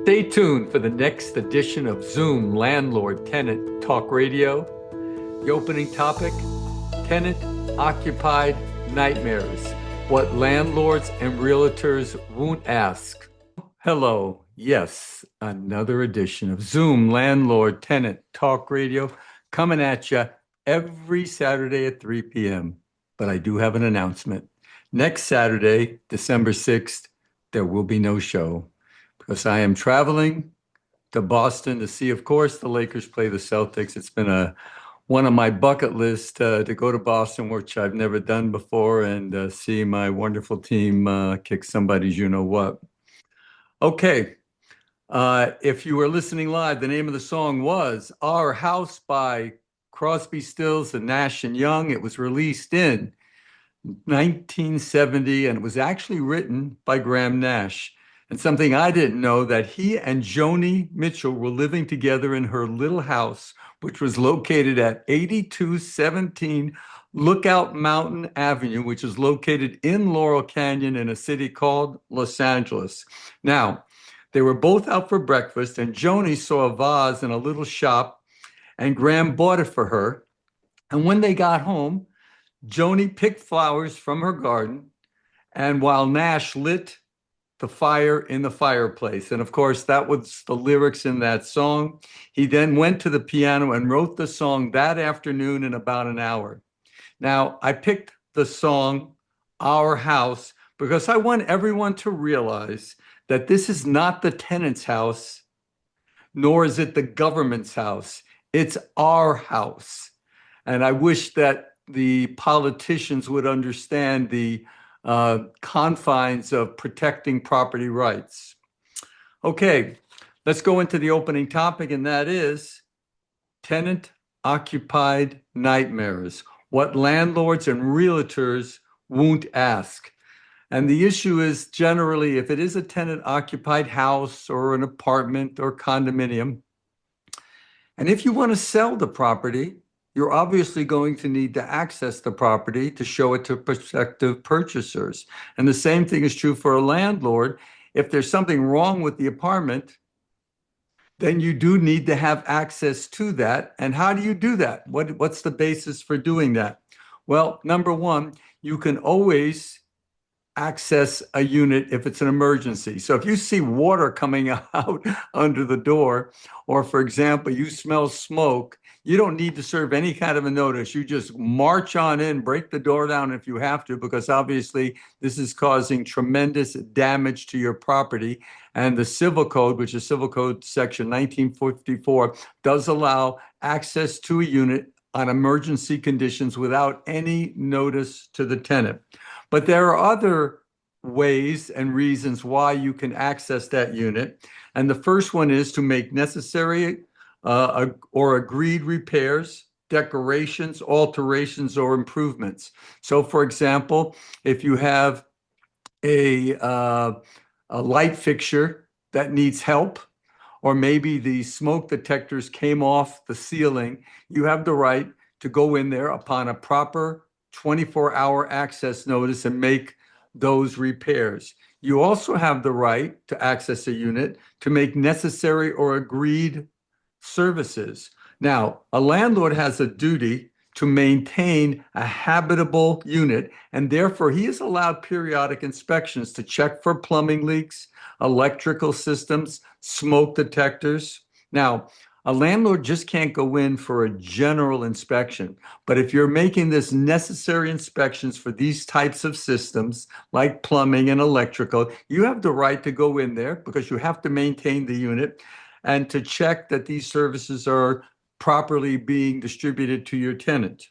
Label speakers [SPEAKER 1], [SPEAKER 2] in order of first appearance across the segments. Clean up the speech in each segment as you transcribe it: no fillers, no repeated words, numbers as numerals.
[SPEAKER 1] Stay tuned for the next edition of Zoom Landlord Tenant Talk Radio. The opening topic, Tenant Occupied Nightmares, what landlords and realtors won't ask. Hello, yes, another edition of Zoom Landlord Tenant Talk Radio coming at you every Saturday at 3 p.m. But I do have an announcement. Next Saturday, December 6th, there will be no show because I am traveling to Boston to see, of course, the Lakers play the Celtics. It's been one of my bucket lists to go to Boston, which I've never done before, and see my wonderful team kick somebody's you-know-what. Okay, if you were listening live, the name of the song was Our House by Crosby, Stills, and Nash and Young. It was released in 1970, and it was actually written by Graham Nash. And something I didn't know, that he and Joni Mitchell were living together in her little house, which was located at 8217 Lookout Mountain Avenue, which is located in Laurel Canyon in a city called Los Angeles. Now, they were both out for breakfast, and Joni saw a vase in a little shop, and Graham bought it for her. And when they got home, Joni picked flowers from her garden, and while Nash lit the fire in the fireplace. And of course, that was the lyrics in that song. He then went to the piano and wrote the song that afternoon in about an hour. Now, I picked the song Our House because I want everyone to realize that this is not the tenant's house, nor is it the government's house. It's our house. And I wish that the politicians would understand the confines of protecting property rights. Okay, let's go into the opening topic, and that is tenant occupied nightmares, what landlords and realtors won't ask. And the issue is generally, if it is a tenant occupied house or an apartment or condominium, and if you want to sell the property, you're obviously going to need to access the property to show it to prospective purchasers. And the same thing is true for a landlord. If there's something wrong with the apartment, then you do need to have access to that. And how do you do that? What's the basis for doing that? Well, number one, you can always access a unit if it's an emergency. So if you see water coming out under the door, or for example, you smell smoke, you don't need to serve any kind of a notice. You just march on in, break the door down if you have to, because obviously this is causing tremendous damage to your property. And the Civil Code, which is Civil Code Section 1954, does allow access to a unit on emergency conditions without any notice to the tenant. But there are other ways and reasons why you can access that unit. And the first one is to make necessary or agreed repairs, decorations, alterations, or improvements. So, for example, if you have a light fixture that needs help, or maybe the smoke detectors came off the ceiling, you have the right to go in there upon a proper 24-hour access notice and make those repairs. You also have the right to access a unit to make necessary or agreed services. Now, a landlord has a duty to maintain a habitable unit, and therefore he is allowed periodic inspections to check for plumbing leaks, electrical systems, smoke detectors. Now, a landlord just can't go in for a general inspection. But if you're making this necessary inspections for these types of systems, like plumbing and electrical, you have the right to go in there because you have to maintain the unit and to check that these services are properly being distributed to your tenant.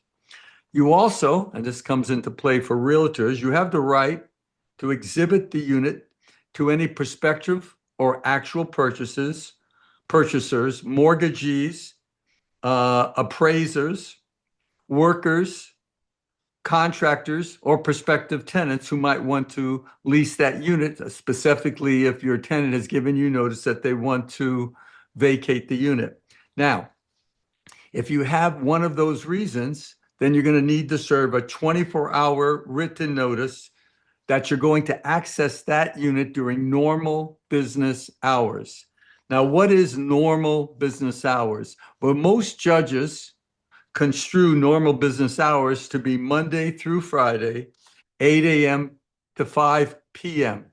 [SPEAKER 1] You also, and this comes into play for realtors, you have the right to exhibit the unit to any prospective or actual purchasers, mortgagees, appraisers, workers, contractors, or prospective tenants who might want to lease that unit, specifically if your tenant has given you notice that they want to vacate the unit. Now, if you have one of those reasons, then you're going to need to serve a 24-hour written notice that you're going to access that unit during normal business hours. Now, what is normal business hours? Well, most judges construe normal business hours to be Monday through Friday, 8 a.m. to 5 p.m.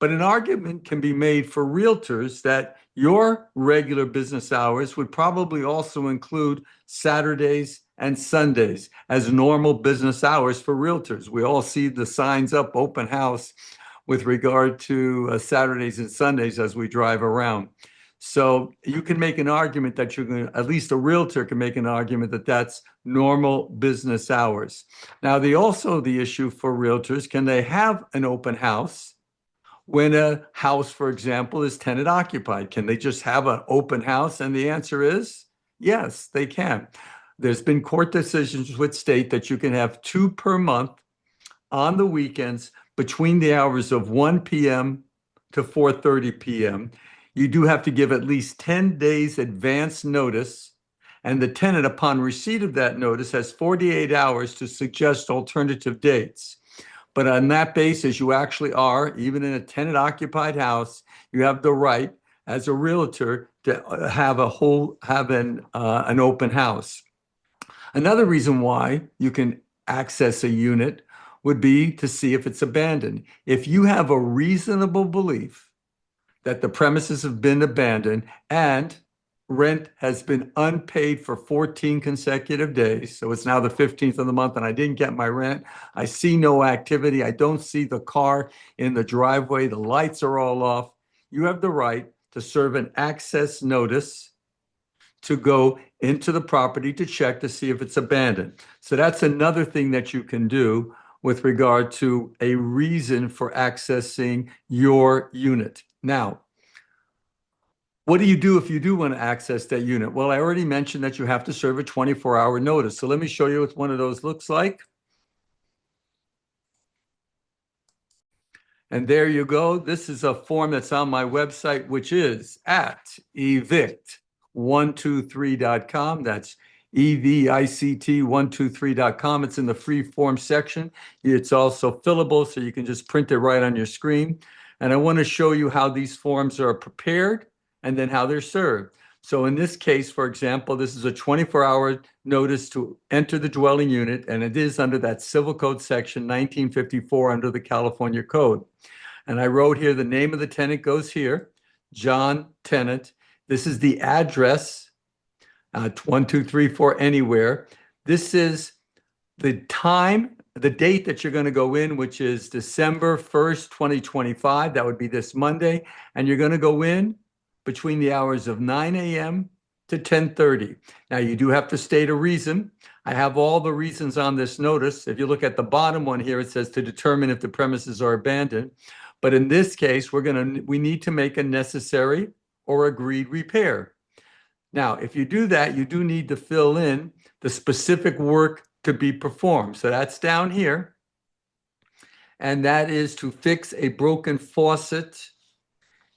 [SPEAKER 1] But an argument can be made for realtors that your regular business hours would probably also include Saturdays and Sundays as normal business hours for realtors. We all see the signs up, open house, with regard to Saturdays and Sundays as we drive around. So you can make an argument that you're going to, at least a realtor can make an argument that that's normal business hours. Now, the issue for realtors, can they have an open house when a house, for example, is tenant occupied? Can they just have an open house? And the answer is yes, they can. There's been court decisions which state that you can have two per month on the weekends between the hours of 1 p.m. to 4:30 p.m. You do have to give at least 10 days advance notice, and the tenant, upon receipt of that notice, has 48 hours to suggest alternative dates. But on that basis, you actually are, even in a tenant occupied house, you have the right as a realtor to have an open house. Another reason why you can access a unit would be to see if it's abandoned. If you have a reasonable belief that the premises have been abandoned and rent has been unpaid for 14 consecutive days, so it's now the 15th of the month and I didn't get my rent, I see no activity, I don't see the car in the driveway, the lights are all off, you have the right to serve an access notice to go into the property to check to see if it's abandoned. So that's another thing that you can do with regard to a reason for accessing your unit. Now, what do you do if you do want to access that unit? Well, I already mentioned that you have to serve a 24-hour notice. So let me show you what one of those looks like. And there you go. This is a form that's on my website, which is at evict123.com. That's EVICT123.com. It's in the free form section. It's also fillable, so you can just print it right on your screen. And I want to show you how these forms are prepared and then how they're served. So in this case, for example, this is a 24-hour notice to enter the dwelling unit, and it is under that Civil Code section 1954 under the California Code. And I wrote here, the name of the tenant goes here, John Tenant. This is the address, 1234 anywhere. This is the time, the date that you're going to go in, which is December 1st, 2025. That would be this Monday. And you're going to go in between the hours of 9 a.m. to 10:30. Now, you do have to state a reason. I have all the reasons on this notice. If you look at the bottom one here, it says to determine if the premises are abandoned. But in this case, we need to make a necessary or agreed repair. Now, if you do that, you do need to fill in the specific work to be performed. So that's down here. And that is to fix a broken faucet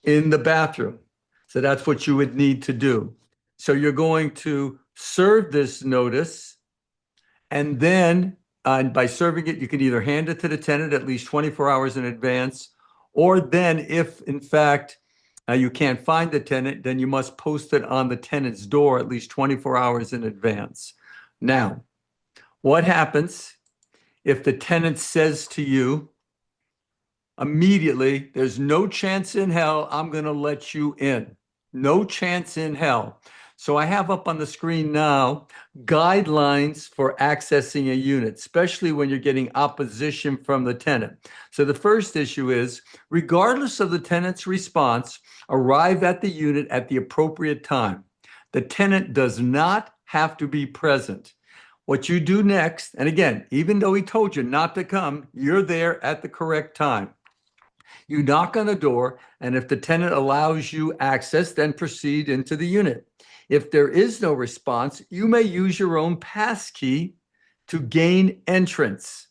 [SPEAKER 1] in the bathroom. So that's what you would need to do. So you're going to serve this notice, and then by serving it, you can either hand it to the tenant at least 24 hours in advance, or then if, in fact, you can't find the tenant, then you must post it on the tenant's door at least 24 hours in advance. Now, what happens if the tenant says to you immediately, there's no chance in hell I'm going to let you in? No chance in hell. So I have up on the screen now guidelines for accessing a unit, especially when you're getting opposition from the tenant. So the first issue is, regardless of the tenant's response, arrive at the unit at the appropriate time. The tenant does not have to be present. What you do next, and again, even though he told you not to come, you're there at the correct time. You knock on the door, and if the tenant allows you access, then proceed into the unit. If there is no response, you may use your own pass key to gain entrance.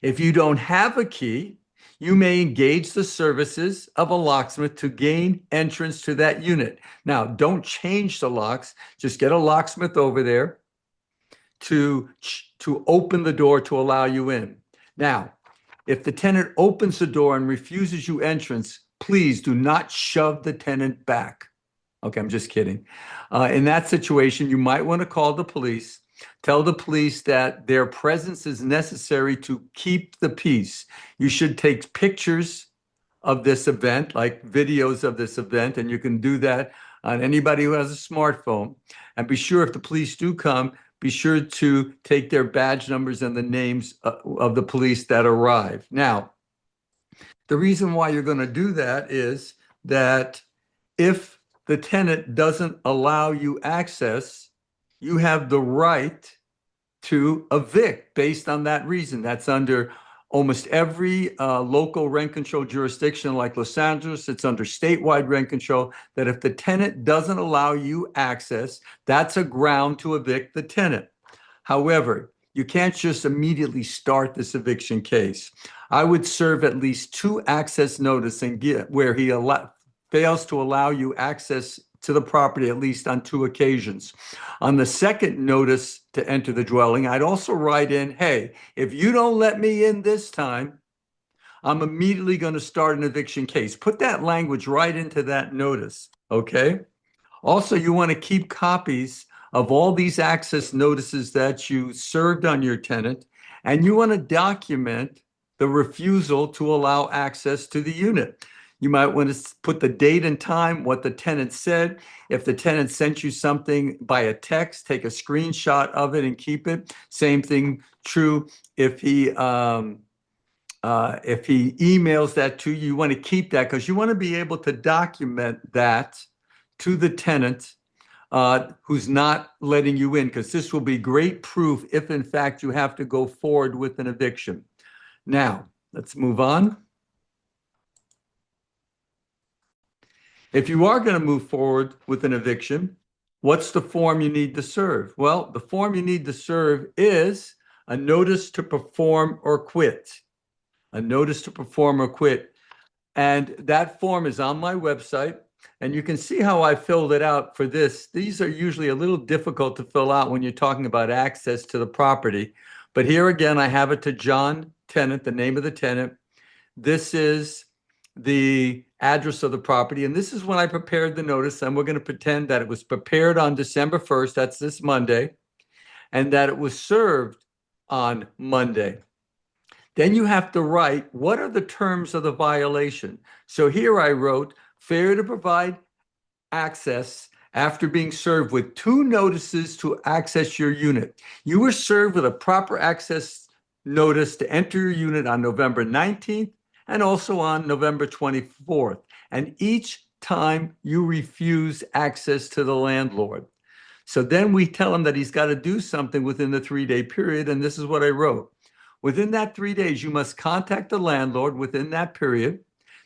[SPEAKER 1] If you don't have a key, you may engage the services of a locksmith to gain entrance to that unit. Now, don't change the locks. Just get a locksmith over there to open the door to allow you in. Now, if the tenant opens the door and refuses you entrance, please do not shove the tenant back. Okay, I'm just kidding. In that situation, you might want to call the police. Tell the police that their presence is necessary to keep the peace. You should take pictures of this event, like videos of this event, and you can do that on anybody who has a smartphone. And be sure if the police do come, be sure to take their badge numbers and the names of the police that arrive. Now, the reason why you're going to do that is that if the tenant doesn't allow you access, you have the right to evict based on that reason. That's under almost every local rent control jurisdiction like Los Angeles. It's under statewide rent control that if the tenant doesn't allow you access, that's a ground to evict the tenant. However, you can't just immediately start this eviction case. I would serve at least 2 access notice and get where he fails to allow you access to the property at least on 2 occasions. On the second notice to enter the dwelling, I'd also write in, hey, if you don't let me in this time, I'm immediately going to start an eviction case. Put that language right into that notice, okay? Also, you want to keep copies of all these access notices that you served on your tenant, and you want to document the refusal to allow access to the unit. You might want to put the date and time, what the tenant said. If the tenant sent you something by a text, take a screenshot of it and keep it. Same thing true if he emails that to you. You want to keep that because you want to be able to document that to the tenant who's not letting you in, because this will be great proof if in fact you have to go forward with an eviction. Now, let's move on. If you are going to move forward with an eviction, what's the form you need to serve? Well, the form you need to serve is a notice to perform or quit. A notice to perform or quit. And that form is on my website. And you can see how I filled it out for this. These are usually a little difficult to fill out when you're talking about access to the property. But here again, I have it to John Tenant, the name of the tenant. This is the address of the property. And this is when I prepared the notice. And we're going to pretend that it was prepared on December 1st. That's this Monday. And that it was served on Monday. Then you have to write, what are the terms of the violation? So here I wrote, failure to provide access after being served with 2 notices to access your unit. You were served with a proper access notice to enter your unit on November 19th and also on November 24th. And each time you refuse access to the landlord. So then we tell him that he's got to do something within the 3-day period. And this is what I wrote. Within that 3 days, you must contact the landlord within that period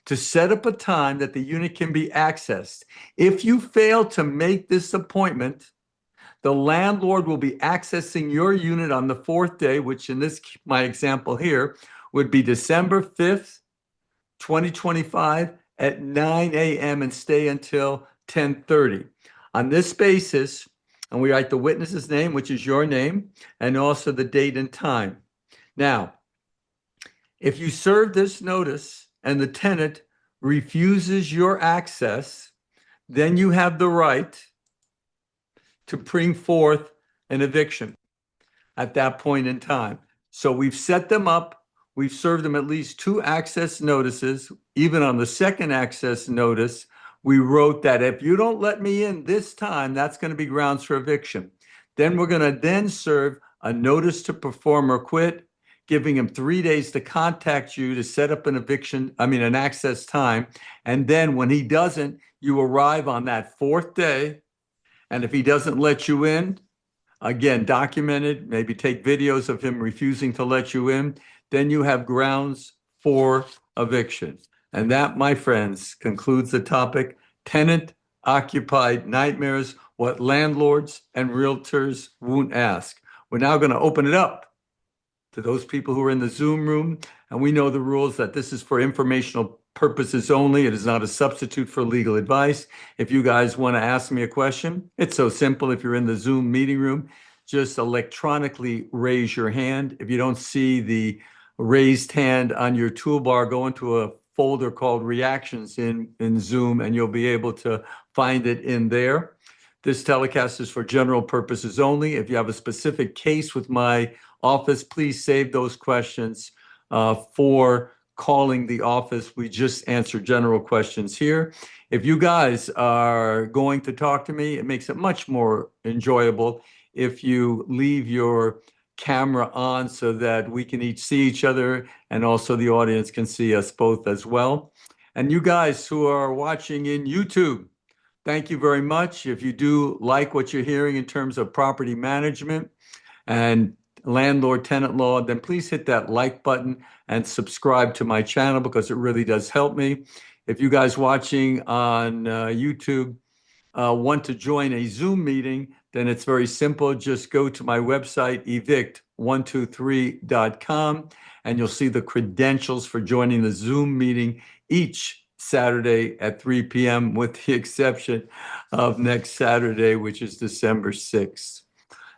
[SPEAKER 1] to set up a time that the unit can be accessed. If you fail to make this appointment, the landlord will be accessing your unit on the 4th day, which in this, my example here, would be December 5th, 2025 at 9 a.m. and stay until 10:30. On this basis, and we write the witness's name, which is your name, and also the date and time. Now, if you serve this notice and the tenant refuses your access, then you have the right to bring forth an eviction at that point in time. So we've set them up. We've served them at least 2 access notices. Even on the second access notice, we wrote that if you don't let me in this time, that's going to be grounds for eviction. Then we're going to then serve a notice to perform or quit, giving him 3 days to contact you to set up an access time. And then when he doesn't, you arrive on that 4th day. And if he doesn't let you in, again, document it, maybe take videos of him refusing to let you in, then you have grounds for eviction. And that, my friends, concludes the topic, Tenant Occupied Nightmares, What Landlords and Realtors Won't Ask. We're now going to open it up to those people who are in the Zoom room. And we know the rules that this is for informational purposes only. It is not a substitute for legal advice. If you guys want to ask me a question, it's so simple. If you're in the Zoom meeting room, just electronically raise your hand. If you don't see the raised hand on your toolbar, go into a folder called Reactions in Zoom, and you'll be able to find it in there. This telecast is for general purposes only. If you have a specific case with my office, please save those questions for calling the office. We just answer general questions here. If you guys are going to talk to me, it makes it much more enjoyable if you leave your camera on so that we can each see each other and also the audience can see us both as well. And you guys who are watching in YouTube, thank you very much. If you do like what you're hearing in terms of property management and landlord tenant law, then please hit that like button and subscribe to my channel because it really does help me. If you guys watching on YouTube want to join a Zoom meeting, then it's very simple. Just go to my website, evict123.com, and you'll see the credentials for joining the Zoom meeting each Saturday at 3 p.m., with the exception of next Saturday, which is December 6th.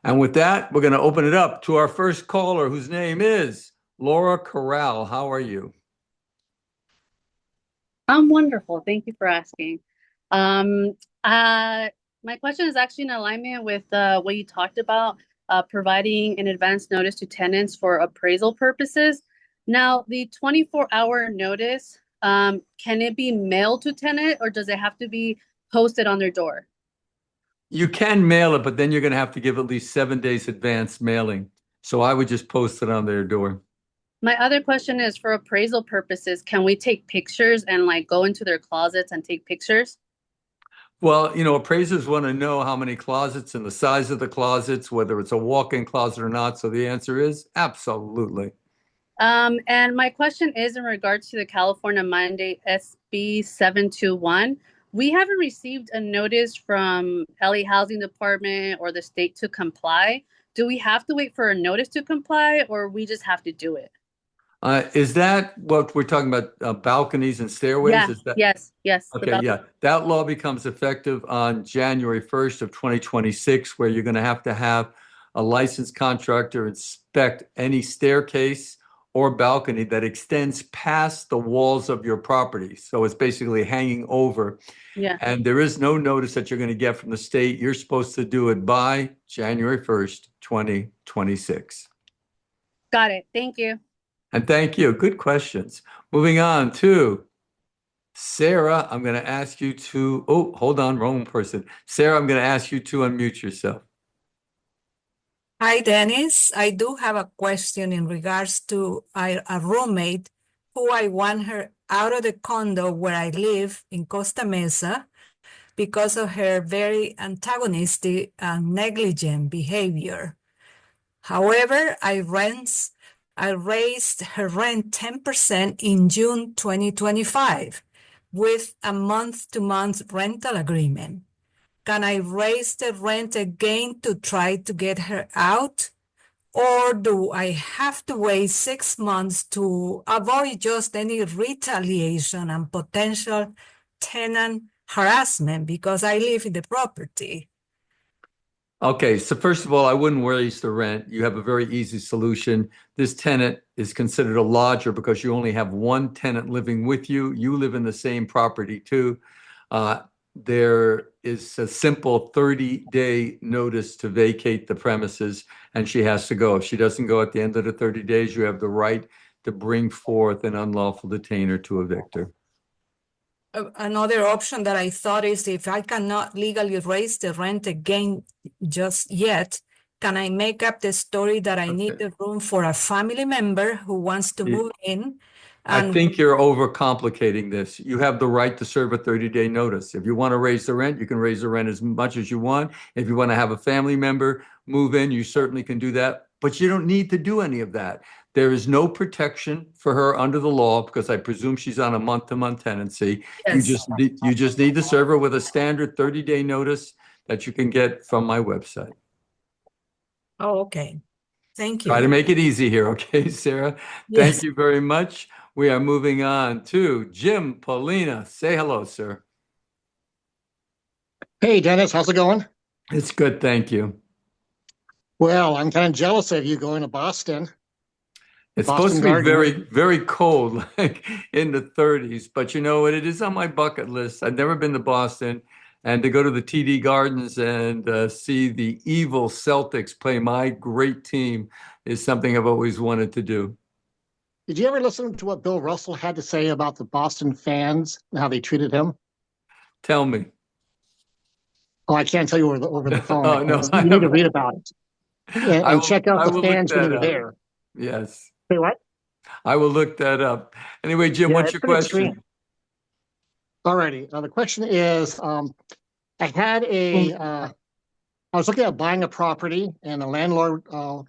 [SPEAKER 1] And with that, we're going to open it up to our first caller, whose name is Laura Corral. How are you?
[SPEAKER 2] I'm wonderful. Thank you for asking. Um, my question is actually in alignment with what you talked about, providing an advance notice to tenants for appraisal purposes. Now, the 24-hour notice, can it be mailed to tenant or does it have to be posted on their door?
[SPEAKER 1] You can mail it, but then you're going to have to give at least 7 days advance mailing. So I would just post it on their door.
[SPEAKER 2] My other question is for appraisal purposes, can we take pictures and like go into their closets and take pictures?
[SPEAKER 1] Well, appraisers want to know how many closets and the size of the closets, whether it's a walk-in closet or not. So the answer is absolutely.
[SPEAKER 2] And my question is in regards to the California mandate SB 721. We haven't received a notice from LA Housing Department or the state to comply. Do we have to wait for a notice to comply or we just have to do it?
[SPEAKER 1] Is that what we're talking about? Balconies and stairways?
[SPEAKER 2] Yeah,
[SPEAKER 1] Is that
[SPEAKER 2] yes, the
[SPEAKER 1] okay?
[SPEAKER 2] balcony.
[SPEAKER 1] Yeah, that law becomes effective on January 1st of 2026, where you're going to have a licensed contractor inspect any staircase or balcony that extends past the walls of your property. So it's basically hanging over.
[SPEAKER 2] Yeah,
[SPEAKER 1] And there is no notice that you're going to get from the state. You're supposed to do it by January 1st, 2026.
[SPEAKER 2] got it. Thank you.
[SPEAKER 1] And thank you. Good questions. Moving on to Sarah. I'm going to ask you to, oh, hold on, wrong person. Sarah, I'm going to ask you to unmute yourself.
[SPEAKER 3] Hi, Dennis. I do have a question in regards to a roommate who I want her out of the condo where I live in Costa Mesa because of her very antagonistic and negligent behavior. However, I raised her rent 10% in June 2025 with a month-to-month rental agreement. Can I raise the rent again to try to get her out? Or do I have to wait 6 months to avoid just any retaliation and potential tenant harassment because I live in the property?
[SPEAKER 1] Okay, so first of all, I wouldn't raise the rent. You have a very easy solution. This tenant is considered a lodger because you only have one tenant living with you. You live in the same property too. Uh, there is a simple 30-day notice to vacate the premises, and she has to go. If she doesn't go at the end of the 30 days, you have the right to bring forth an unlawful detainer to evict her.
[SPEAKER 3] Another option that I thought is if I cannot legally raise the rent again just yet, can I make up the story that I need the room for a family member who wants to move in?
[SPEAKER 1] I
[SPEAKER 3] And
[SPEAKER 1] think you're overcomplicating this. You have the right to serve a 30-day notice. If you want to raise the rent, you can raise the rent as much as you want. If you want to have a family member move in, you certainly can do that, but you don't need to do any of that. There is no protection for her under the law because I presume she's on a month-to-month tenancy. You
[SPEAKER 3] yes.
[SPEAKER 1] just need to serve her with a standard 30-day notice that you can get from my website.
[SPEAKER 3] Oh, okay. Thank
[SPEAKER 1] Try to
[SPEAKER 3] you.
[SPEAKER 1] make it easy here, okay, Sarah?
[SPEAKER 3] Yes.
[SPEAKER 1] Thank you very much. We are moving on to Jim Polina. Say hello, sir.
[SPEAKER 4] Hey, Dennis, how's it going?
[SPEAKER 1] It's good, thank you.
[SPEAKER 4] Well, I'm kind of jealous of you going to Boston.
[SPEAKER 1] It's supposed
[SPEAKER 4] Boston
[SPEAKER 1] to be
[SPEAKER 4] Garden.
[SPEAKER 1] very, very cold, like in the 30s. But you know what? It is on my bucket list. I've never been to Boston, and to go to the TD Gardens and see the evil Celtics play my great team is something I've always wanted to do.
[SPEAKER 4] Did you ever listen to what Bill Russell had to say about the Boston fans and how they treated him?
[SPEAKER 1] Tell me.
[SPEAKER 4] Oh, I can't tell you over the phone.
[SPEAKER 1] Oh no,
[SPEAKER 4] You need to read about it and check out
[SPEAKER 1] I
[SPEAKER 4] the
[SPEAKER 1] will look
[SPEAKER 4] fans when
[SPEAKER 1] that
[SPEAKER 4] you're
[SPEAKER 1] up.
[SPEAKER 4] there.
[SPEAKER 1] Yes,
[SPEAKER 4] Say what?
[SPEAKER 1] I will look that up. Anyway, Jim,
[SPEAKER 4] Yeah,
[SPEAKER 1] what's
[SPEAKER 4] it's
[SPEAKER 1] your
[SPEAKER 4] pretty
[SPEAKER 1] question?
[SPEAKER 4] extreme. All righty. The question is, I had I was looking at buying a property, and the landlord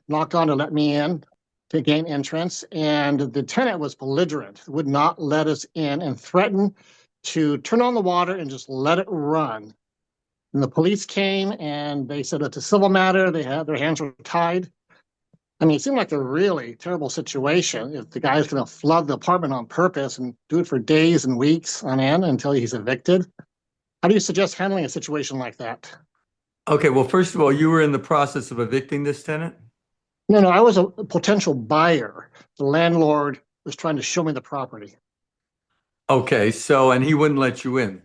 [SPEAKER 4] knocked on to let me in to gain entrance, and the tenant was belligerent, would not let us in, and threatened to turn on the water and just let it run. And the police came, and they said it's a civil matter. They had their hands were tied. I mean, it seemed like a really terrible situation if the guy's going to flood the apartment on purpose and do it for days and weeks on end until he's evicted. How do you suggest handling a situation like that?
[SPEAKER 1] Okay, well, first of all, you were in the process of evicting this tenant?
[SPEAKER 4] No, I was a potential buyer. The landlord was trying to show me the property.
[SPEAKER 1] Okay, so, and he wouldn't let you in.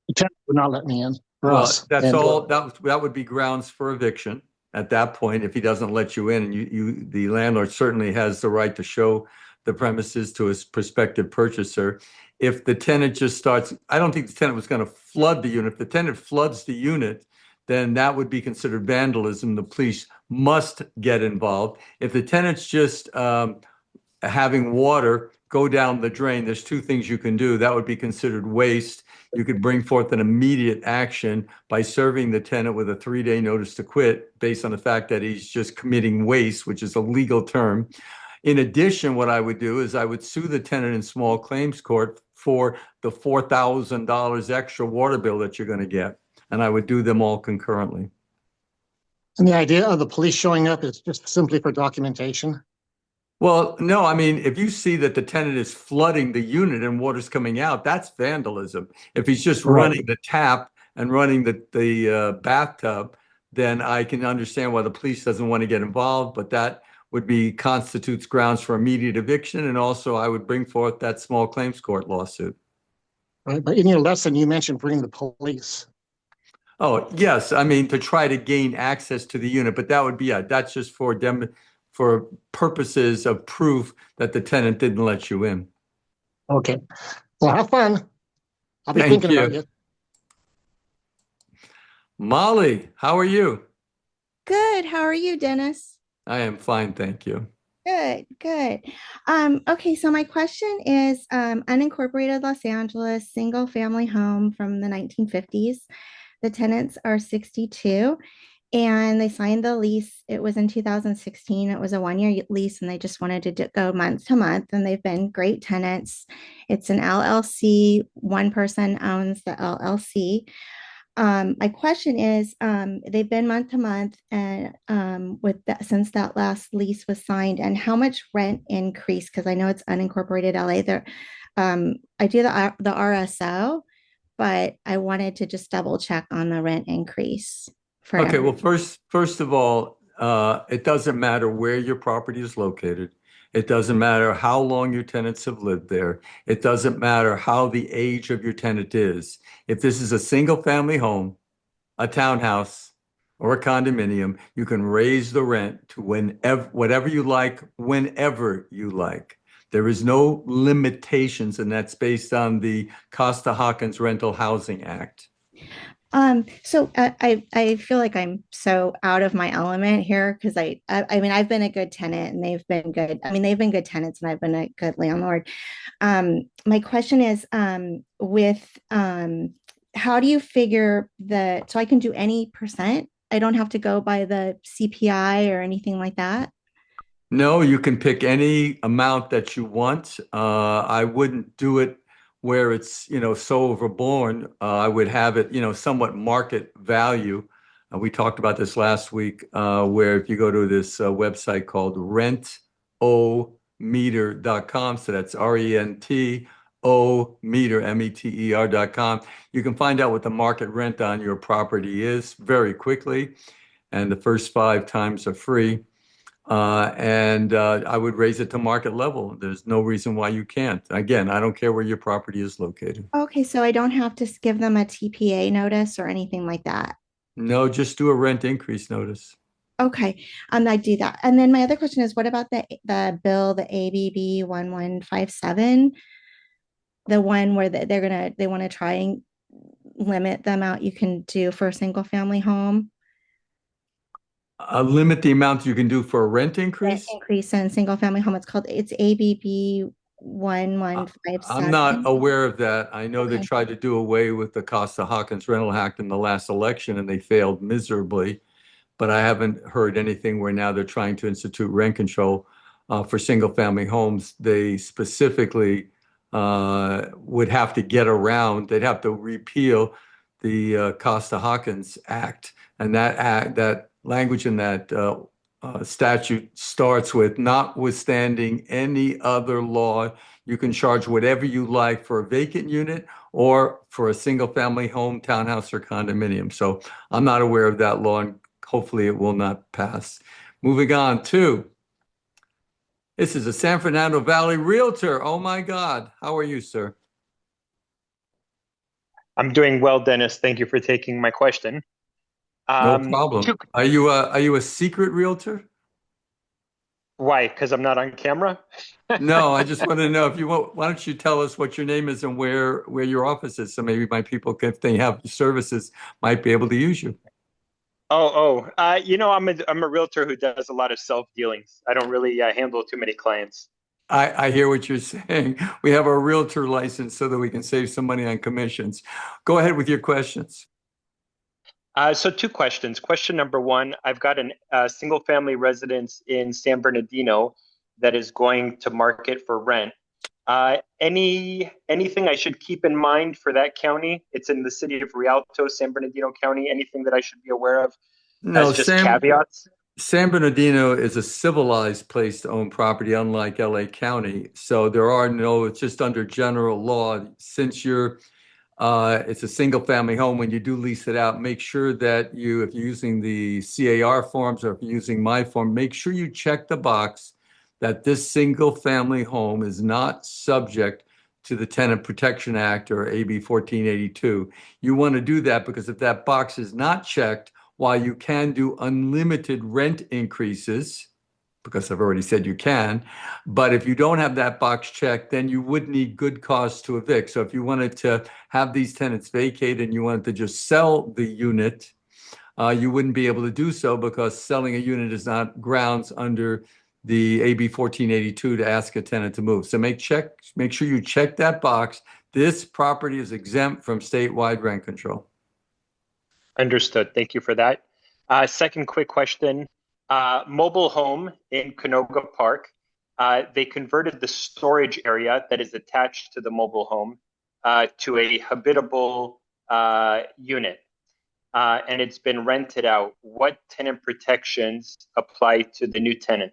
[SPEAKER 4] The tenant would not let me in for
[SPEAKER 1] Well,
[SPEAKER 4] us.
[SPEAKER 1] that's
[SPEAKER 4] And
[SPEAKER 1] all, that would be grounds for eviction at that point if he doesn't let you in. And the landlord certainly has the right to show the premises to his prospective purchaser. If the tenant just starts, I don't think the tenant was going to flood the unit. If the tenant floods the unit, then that would be considered vandalism. The police must get involved. If the tenant's just having water go down the drain, there's two things you can do. That would be considered waste. You could bring forth an immediate action by serving the tenant with a 3-day notice to quit based on the fact that he's just committing waste, which is a legal term. In addition, what I would do is I would sue the tenant in small claims court for the $4,000 extra water bill that you're going to get. And I would do them all concurrently.
[SPEAKER 4] the idea of the police showing up is just simply for documentation.
[SPEAKER 1] Well, no, I mean, if you see that the tenant is flooding the unit and water's coming out, that's vandalism. If he's just
[SPEAKER 4] Right.
[SPEAKER 1] running the tap and running the bathtub, then I can understand why the police doesn't want to get involved, but that would be constitutes grounds for immediate eviction. And also I would bring forth that small claims court lawsuit.
[SPEAKER 4] Right. But in your lesson, you mentioned bringing the police.
[SPEAKER 1] Oh, yes. I mean, to try to gain access to the unit, but that would be, that's just for them, for purposes of proof that the tenant didn't let you in.
[SPEAKER 4] Okay. Well, have fun. I'll be
[SPEAKER 1] Thank
[SPEAKER 4] thinking about
[SPEAKER 1] you.
[SPEAKER 4] you.
[SPEAKER 1] Molly, how are you?
[SPEAKER 5] Good. How are you, Dennis?
[SPEAKER 1] I am fine, thank you.
[SPEAKER 5] Good, good. Okay, so my question is unincorporated Los Angeles, single family home from the 1950s. The tenants are 62 and they signed the lease. It was in 2016. It was a 1-year lease and they just wanted to go month to month and they've been great tenants. It's an LLC. One person owns the LLC. My question is, they've been month to month and with that since that last lease was signed, and how much rent increase? Because I know it's unincorporated LA. There, I do the RSO, but I wanted to just double check on the rent increase for
[SPEAKER 1] Okay, well,
[SPEAKER 5] everyone.
[SPEAKER 1] first of all, it doesn't matter where your property is located. It doesn't matter how long your tenants have lived there. It doesn't matter how the age of your tenant is. If this is a single family home, a townhouse, or a condominium, you can raise the rent to whatever you like, whenever you like. There is no limitations, and that's based on the Costa-Hawkins Rental Housing Act.
[SPEAKER 5] So I feel like I'm so out of my element here because I mean I've been a good tenant and they've been good. I mean they've been good tenants and I've been a good landlord. My question is with how do you figure so I can do any percent? I don't have to go by the CPI or anything like that.
[SPEAKER 1] No, you can pick any amount that you want. I wouldn't do it where it's, so overborne. I would have it, somewhat market value. We talked about this last week, where if you go to this website called rentometer.com, so that's RENTO meter, METER.com, you can find out what the market rent on your property is very quickly, and the first 5 times are free. And I would raise it to market level. There's no reason why you can't. Again, I don't care where your property is located.
[SPEAKER 5] Okay, so I don't have to give them a TPA notice or anything like that.
[SPEAKER 1] No, just do a rent increase notice.
[SPEAKER 5] Okay, I do that. And then my other question is, what about the bill, the ABB 1157, the one where they want to try and limit the amount you can do for a single family home,
[SPEAKER 1] Limit the amount you can do for a rent
[SPEAKER 5] rent
[SPEAKER 1] increase.
[SPEAKER 5] increase in single family home. It's ABB
[SPEAKER 1] I'm not
[SPEAKER 5] 1157.
[SPEAKER 1] aware of that. I know they
[SPEAKER 5] Okay.
[SPEAKER 1] tried to do away with the Costa-Hawkins rental act in the last election and they failed miserably. But I haven't heard anything where now they're trying to institute rent control for single family homes. They specifically would have to get around, they'd have to repeal the Costa-Hawkins Act. And that language in that statute starts with notwithstanding any other law, you can charge whatever you like for a vacant unit or for a single family home, townhouse, or condominium. So I'm not aware of that law, and hopefully it will not pass. Moving on to, this is a San Fernando Valley Realtor. Oh my God. How are you, sir?
[SPEAKER 6] I'm doing well, Dennis. Thank you for taking my question.
[SPEAKER 1] No problem. Are you a secret realtor?
[SPEAKER 6] Why? Because I'm not on camera?
[SPEAKER 1] No, I just want to know if you want, why don't you tell us what your name is and where your office is, so maybe my people, if they have services, might be able to use you.
[SPEAKER 6] I'm a realtor who does a lot of self-dealings. I don't really handle too many clients.
[SPEAKER 1] I hear what you're saying. We have our realtor license so that we can save some money on commissions. Go ahead with your questions.
[SPEAKER 6] So two questions. Question number one, I've got a single-family residence in San Bernardino that is going to market for rent. Anything I should keep in mind for that county? It's in the city of Rialto, San Bernardino County. Anything that I should be aware of
[SPEAKER 1] No,
[SPEAKER 6] as just caveats?
[SPEAKER 1] San Bernardino is a civilized place to own property, unlike LA County. So there are no, it's just under general law. Since it's a single family home, when you do lease it out, make sure that if you're using the CAR forms or if you're using my form, make sure you check the box that this single family home is not subject to the Tenant Protection Act or AB 1482. You want to do that because if that box is not checked, while you can do unlimited rent increases, because I've already said you can, but if you don't have that box checked, then you would need good cause to evict. So if you wanted to have these tenants vacate and you wanted to just sell the unit, you wouldn't be able to do so because selling a unit is not grounds under the AB 1482 to ask a tenant to move. So make sure you check that box. This property is exempt from statewide rent control.
[SPEAKER 6] Understood. Thank you for that. Second quick question. Mobile home in Canoga Park. They converted the storage area that is attached to the mobile home to a habitable unit, and it's been rented out. What tenant protections apply to the new tenant?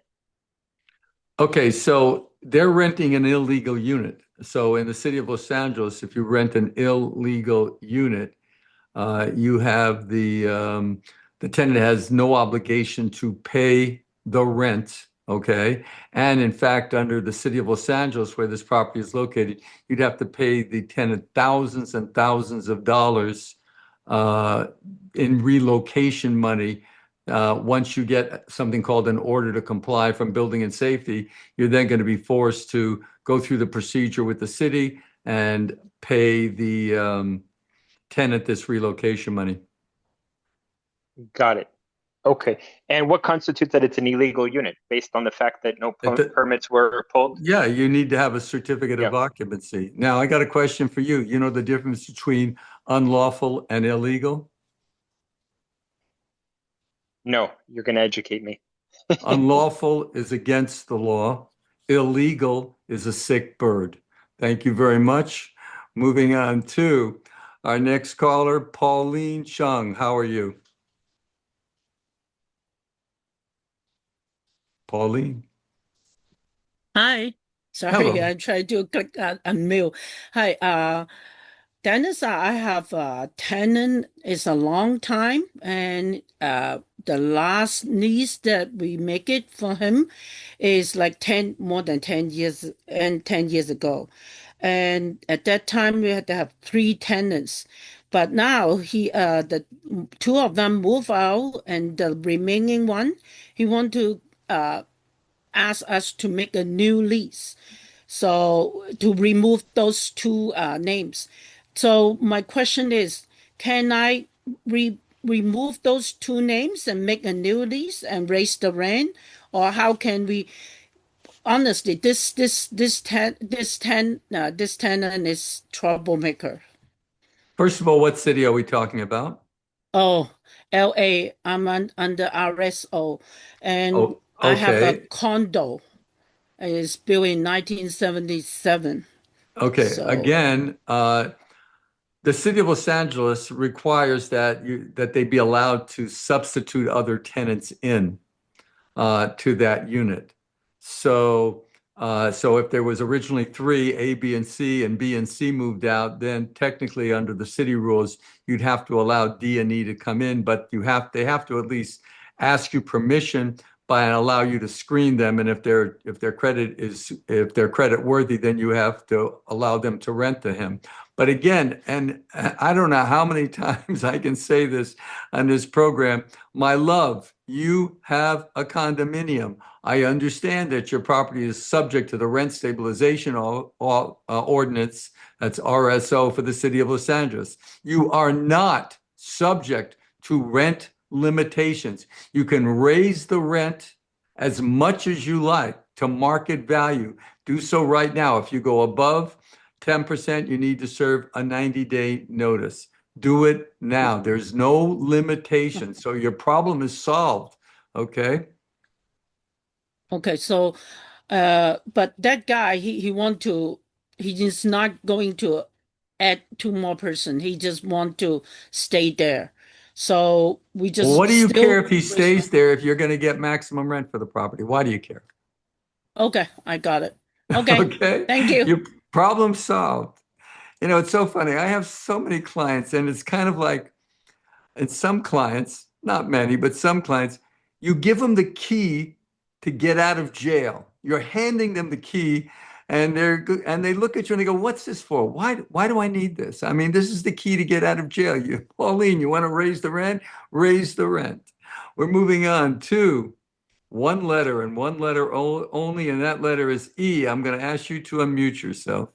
[SPEAKER 1] Okay, so they're renting an illegal unit. So in the city of Los Angeles, if you rent an illegal unit, you have the tenant has no obligation to pay the rent. Okay. And in fact, under the city of Los Angeles, where this property is located, you'd have to pay the tenant thousands and thousands of dollars in relocation money. Once you get something called an order to comply from building and safety, you're then going to be forced to go through the procedure with the city and pay the tenant this relocation money.
[SPEAKER 6] Got it. Okay. And what constitutes that it's an illegal unit based on the fact that no permits were pulled?
[SPEAKER 1] Yeah, you need to have a certificate of occupancy. Now, I got a question for you. You know the difference between unlawful and illegal?
[SPEAKER 6] No, you're going to educate me.
[SPEAKER 1] Unlawful is against the law. Illegal is a sick bird. Thank you very much. Moving on to our next caller, Pauline Chung. How are you? Pauline.
[SPEAKER 7] Hi. Sorry,
[SPEAKER 1] Hello.
[SPEAKER 7] I tried to click unmute. Hi. Dennis, I have a tenant. It's a long time, and the last lease that we make it for him is like more than 10 years and 10 years ago. And at that time, we had to have three tenants. But now the two of them move out, and the remaining one, he want to ask us to make a new lease. So to remove those two names. So my question is, can I remove those two names and make a new lease and raise the rent, or how can we? Honestly, this tenant is troublemaker.
[SPEAKER 1] First of all, what city are we talking about?
[SPEAKER 7] Oh, LA, I'm under RSO, and
[SPEAKER 1] Oh,
[SPEAKER 7] I have a
[SPEAKER 1] okay.
[SPEAKER 7] condo. It's built in 1977.
[SPEAKER 1] Okay.
[SPEAKER 7] So.
[SPEAKER 1] Again, the city of Los Angeles requires that they be allowed to substitute other tenants in to that unit. So if there was originally three, A, B, and C, and B and C moved out, then technically under the city rules, you'd have to allow D and E to come in, but they have to at least ask you permission by and allow you to screen them. And if they're credit worthy, then you have to allow them to rent to him. But again, and I don't know how many times I can say this on this program, my love, you have a condominium. I understand that your property is subject to the rent stabilization ordinance, that's RSO for the city of Los Angeles. You are not subject to rent limitations. You can raise the rent as much as you like to market value. Do so right now. If you go above 10%, you need to serve a 90-day notice. Do it now. There's no limitation. So your problem is solved. Okay.
[SPEAKER 7] Okay, so, but that guy, he is not going to add two more person. He just want to stay there. So we
[SPEAKER 1] Well,
[SPEAKER 7] just
[SPEAKER 1] what do you care
[SPEAKER 7] still,
[SPEAKER 1] if he stays there if you're going to get maximum rent for the property? Why do you care?
[SPEAKER 7] okay, I got it. Okay,
[SPEAKER 1] Okay.
[SPEAKER 7] thank you.
[SPEAKER 1] Your problem solved. You know, it's so funny. I have so many clients, and it's kind of like, and some clients, not many, but some clients, you give them the key to get out of jail. You're handing them the key, and they look at you and they go, "What's this for? Why do I need this? I mean, this is the key to get out of jail." Pauline, you want to raise the rent? Raise the rent. We're moving on to one letter and one letter only, and that letter is E. I'm going to ask you to unmute yourself.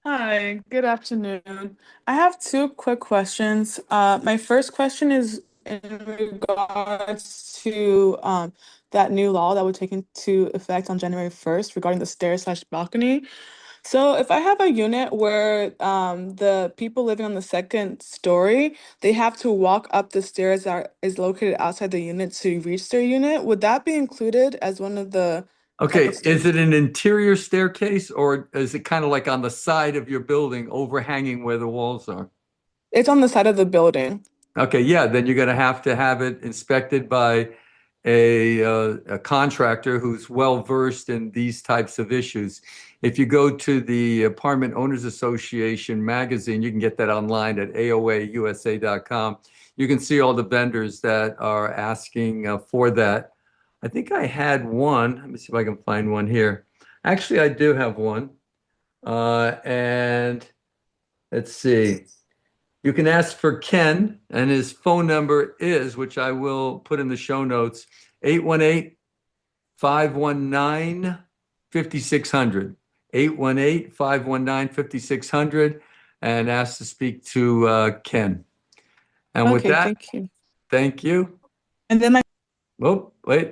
[SPEAKER 8] Hi, good afternoon. I have two quick questions. My first question is in regards to that new law that would take into effect on January 1st regarding the stairs/balcony. So if I have a unit where the people living on the second story, they have to walk up the stairs that is located outside the unit to reach their unit, would that be included as one of the type
[SPEAKER 1] Okay,
[SPEAKER 8] of
[SPEAKER 1] is
[SPEAKER 8] stairs?
[SPEAKER 1] it an interior staircase or is it kind of like on the side of your building, overhanging where the walls are?
[SPEAKER 8] It's on the side of the building.
[SPEAKER 1] Okay, yeah, then you're going to have it inspected by a contractor who's well versed in these types of issues. If you go to the Apartment Owners Association magazine, you can get that online at aoausa.com. You can see all the vendors that are asking for that. I think I had one. Let me see if I can find one here. Actually, I do have one. And let's see. You can ask for Ken, and his phone number is, which I will put in the show notes, 818-519-5600. 818-519-5600, and ask to speak to Ken. And with
[SPEAKER 8] Okay,
[SPEAKER 1] that,
[SPEAKER 8] thank you.
[SPEAKER 1] thank you.
[SPEAKER 8] And then my
[SPEAKER 1] Oh, wait.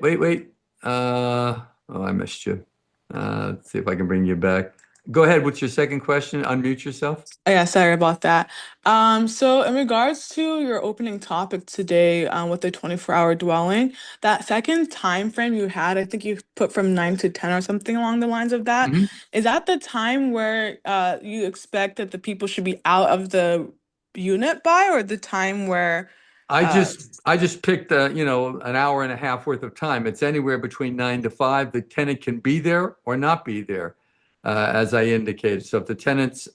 [SPEAKER 1] I missed you. Let's see if I can bring you back. Go ahead. What's your second question? Unmute yourself.
[SPEAKER 8] Oh, yeah, sorry about that. So in regards to your opening topic today, with the 24-hour dwelling, that second time frame you had, I think you put from 9 to 10 or something along the lines of that.
[SPEAKER 1] Mhm.
[SPEAKER 8] Is that the time where you expect that the people should be out of the unit by, or the time where uh
[SPEAKER 1] I just picked an hour and a half worth of time. It's anywhere between 9 to 5. The tenant can be there or not be there, as I indicated. So if the tenant's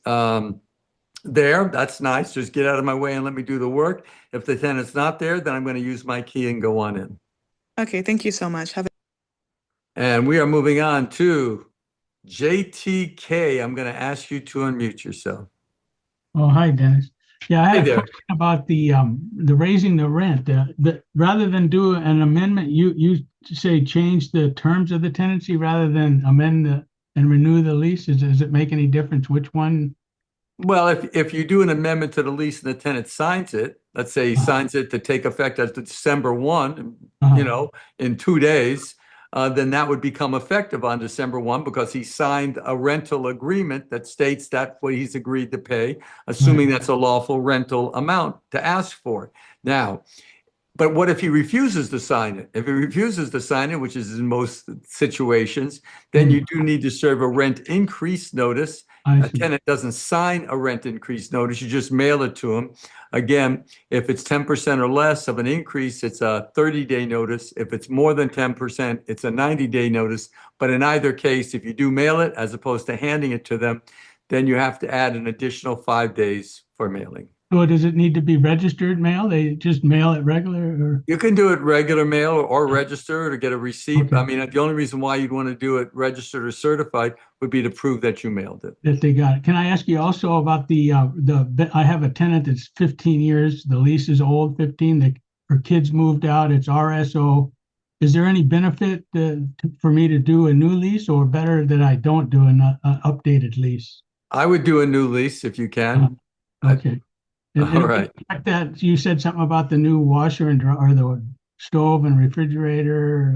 [SPEAKER 1] there, that's nice. Just get out of my way and let me do the work. If the tenant's not there, then I'm going to use my key and go on in.
[SPEAKER 8] Okay, thank you so much.
[SPEAKER 1] And we are moving on to JTK. I'm going to ask you to unmute yourself.
[SPEAKER 9] Oh, hi, Dennis. Yeah, I
[SPEAKER 1] Hey
[SPEAKER 9] had a
[SPEAKER 1] there.
[SPEAKER 9] question about the raising the rent. Rather than do an amendment, you say change the terms of the tenancy rather than amend and renew the lease. Does it make any difference which one?
[SPEAKER 1] Well, if you do an amendment to the lease and the tenant signs it, let's say he
[SPEAKER 9] Uh-huh.
[SPEAKER 1] signs it to take effect as December 1,
[SPEAKER 9] Uh-huh.
[SPEAKER 1] in 2 days, then that would become effective on December 1 because he signed a rental agreement that states that's what he's agreed to pay, assuming that's a lawful rental amount to ask for. Now, but what if he refuses to sign it? If he refuses to sign it, which is in most situations, then you do need to serve a rent increase notice.
[SPEAKER 9] I
[SPEAKER 1] A
[SPEAKER 9] see.
[SPEAKER 1] tenant doesn't sign a rent increase notice, you just mail it to him. Again, if it's 10% or less of an increase, it's a 30-day notice. If it's more than 10%, it's a 90-day notice. But in either case, if you do mail it as opposed to handing it to them, then you have to add an additional 5 days for mailing.
[SPEAKER 9] So does it need to be registered mail? They just mail it regular or?
[SPEAKER 1] You can do it regular mail or registered or get a receipt.
[SPEAKER 9] Okay.
[SPEAKER 1] I mean, the only reason why you'd want to do it registered or certified would be to prove that you mailed it.
[SPEAKER 9] That they got it. Can I ask you also about I have a tenant that's 15 years, the lease is old, 15, her kids moved out, it's RSO. Is there any benefit for me to do a new lease or better that I don't do an updated lease?
[SPEAKER 1] I would do a new lease if you can.
[SPEAKER 9] Okay. And
[SPEAKER 1] All right.
[SPEAKER 9] that you said something about the new washer and or the stove and refrigerator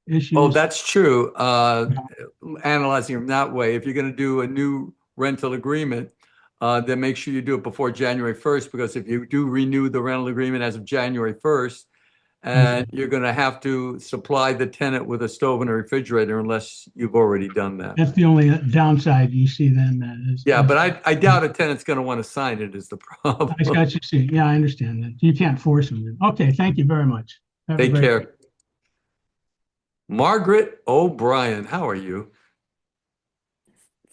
[SPEAKER 9] issues.
[SPEAKER 1] Oh, that's true. Analyzing them that way, if you're going to do a new rental agreement, then make sure you do it before January 1st, because if you do renew the rental agreement as of January 1st, and you're going to have to supply the tenant with a stove and a refrigerator unless you've already done that.
[SPEAKER 9] That's the only downside you see then. That is.
[SPEAKER 1] Yeah, but I doubt a tenant's going to want to sign it is the problem.
[SPEAKER 9] I got you. See, yeah, I understand that. You can't force them. Okay, thank you very much. Have a
[SPEAKER 1] Take
[SPEAKER 9] great
[SPEAKER 1] care. Margaret O'Brien, how are you?